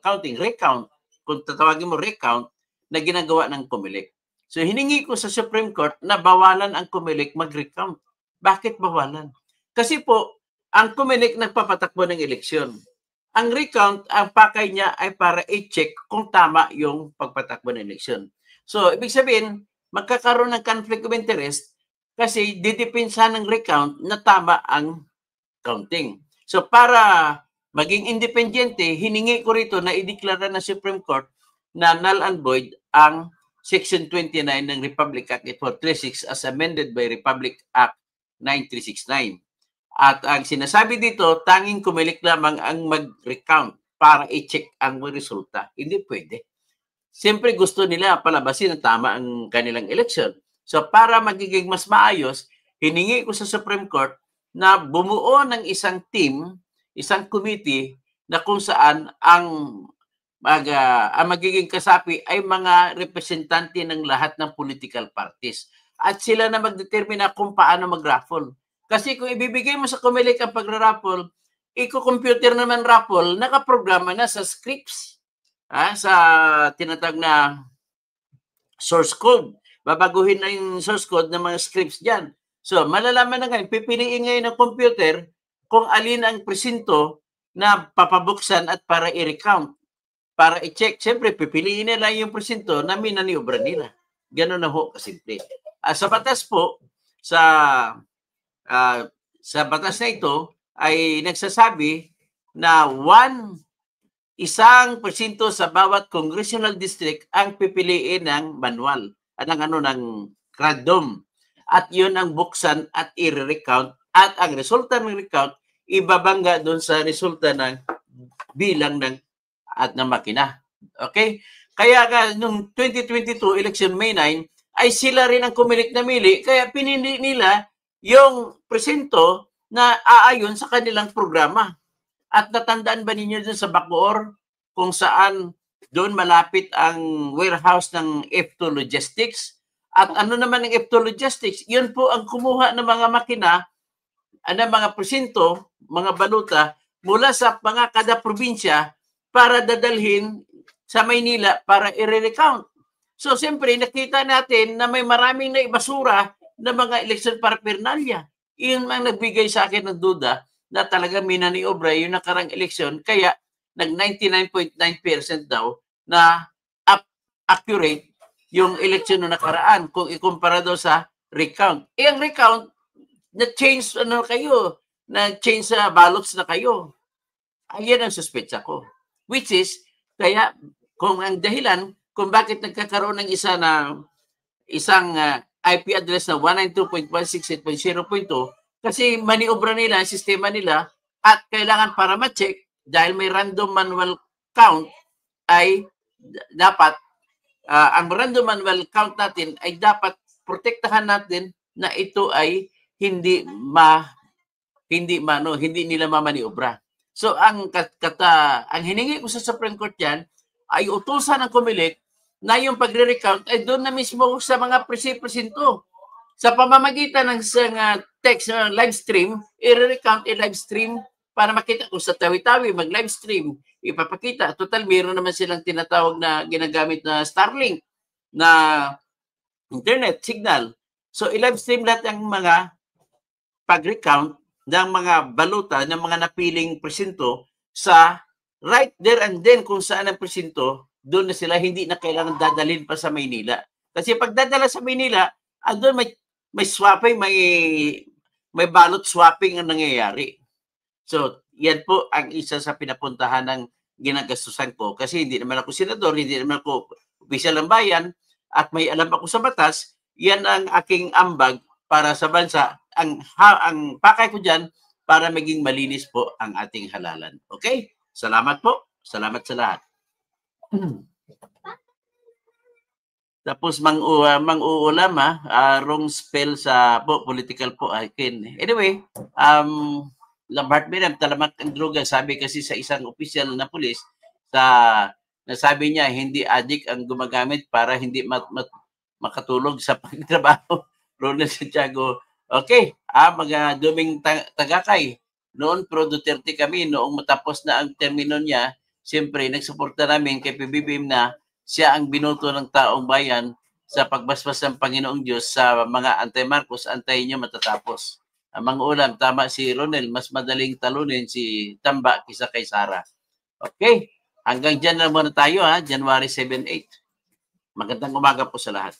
counting, recount, kung tatawagin mo recount, na ginagawa ng COMELEC. So hiningi ko sa Supreme Court na bawalan ang COMELEC mag-recount. Bakit bawalan? Kasi po, ang COMELEC nagpapatakbo ng eleksyon. Ang recount, ang pakay niya ay para i-check kung tama yung pagpatakbo ng eleksyon. So, ibig sabihin, magkakaroon ng conflict of interest kasi didepinsa ng recount na tama ang counting. So, para maging independyente, hiningi ko rito na ideklara ng Supreme Court na null and void ang Section 29 ng Republic Act 436 as amended by Republic Act 9369. At ang sinasabi dito, tanging COMELEC lamang ang mag-recount para i-check ang resulta. Hindi pwede. Siyempre gusto nila palabasin na tama ang kanilang election. So para magiging mas maayos, hiningi ko sa Supreme Court na bumuo ng isang team, isang committee na kung saan ang magiging kasapi ay mga representante ng lahat ng political parties. At sila na magdetermina kung paano mag-raffle. Kasi kung ibibigay mo sa COMELEC ang pag-raffle, i-computer naman raffle, nakaprograma na sa scripts, sa tinatawag na source code. Babaguhin na yung source code ng mga scripts dyan. So, malalaman na ngayon, pipiliin ngayon ng computer kung alin ang presinto na papabuksan at para i-recount, para i-check. Siyempre, pipiliin nila yung presinto na minaniobra nila. Ganun na ho kasimple. Sa batas po, sa batas na ito ay nagsasabi na isang presinto sa bawat congressional district ang pipiliin ng manual, ng random. At yun ang buksan at i-recount, at ang resulta ng recount ibabangga doon sa resulta ng bilang ng makina. Okay? Kaya nung 2022 election May 9 ay sila rin ang namili, kaya pinili nila yung presinto na aayon sa kanilang programa. At natandaan ba ninyo dun sa Bacoor kung saan doon malapit ang warehouse ng F2 Logistics? At ano naman ang F2 Logistics? Yun po ang kumuha ng mga makina, ng mga presinto, mga baluta, mula sa mga kada probinsya para dadalhin sa Maynila para i-recount. So, siyempre, nakita natin na may maraming naibasura na mga election paraphernalia. Iyon ang nagbigay sa akin ng duda na talaga minaniobra yung nakarang eleksyon, kaya nag 99.9% daw na accurate yung eleksyon na nakaraan kung ikumpara daw sa recount. Ang recount, na-change na-change sa ballots na kayo. Ayan ang suspetsa ko. Which is, kaya kung ang dahilan kung bakit nagkakaroon ng isang IP address na 192.168.0.2 kasi maniobra nila ang sistema nila, at kailangan para ma-check dahil may random manual count ay dapat ang random manual count natin ay dapat protektahan natin na ito ay hindi nila mamaniobra. So ang hiningi ko sa Supreme Court yan ay utusan ng COMELEC na yung pagre-recount ay doon na mismo sa mga presinto. Sa pamamagitan ng text na live stream, i-recount, i-live stream para makita kung sa Tawi-Tawi, mag-live stream, ipapakita. Total, meron naman silang tinatawag na ginagamit na Starlink na internet signal. So, i-live stream lahat ang mga pag-recount ng mga baluta, ng mga napiling presinto sa right there and then kung saan ang presinto, doon na sila, hindi na kailangan dadalhin pa sa Maynila. Kasi pag dadala sa Maynila, doon may swapping, may ballot swapping ang nangyayari. So, yan po ang isa sa pinapuntahan ng ginagastusan ko. Kasi hindi naman ako senador, hindi naman ako opisyal ng bayan, at may alam ako sa batas. Yan ang aking ambag para sa bansa. Ang pakay ko dyan para maging malinis po ang ating halalan. Okay? Salamat po. Salamat sa lahat. Tapos mang-uulam wrong spell sa political po akin. Anyway, Lambert Miriam, talamak ang droga. Sabi kasi sa isang opisyal na pulis, nasabi niya hindi addict ang gumagamit para hindi makatulog sa pagtrabaho. Ronald Santiago. Okay, mga duming tagakay. Noon pro Duterte kami, noong matapos na ang termino niya, siyempre nagsuporta namin kay PBBM na siya ang binoto ng taong bayan sa pagbasbas ng Panginoong Diyos sa mga anti-Marcos, antay niyo matatapos. Ang mga ulam, tama si Ronel, mas madaling talunin si Tamba kaysa kay Sara. Okay, hanggang dyan na muna tayo January 7-8. Magandang umaga po sa lahat.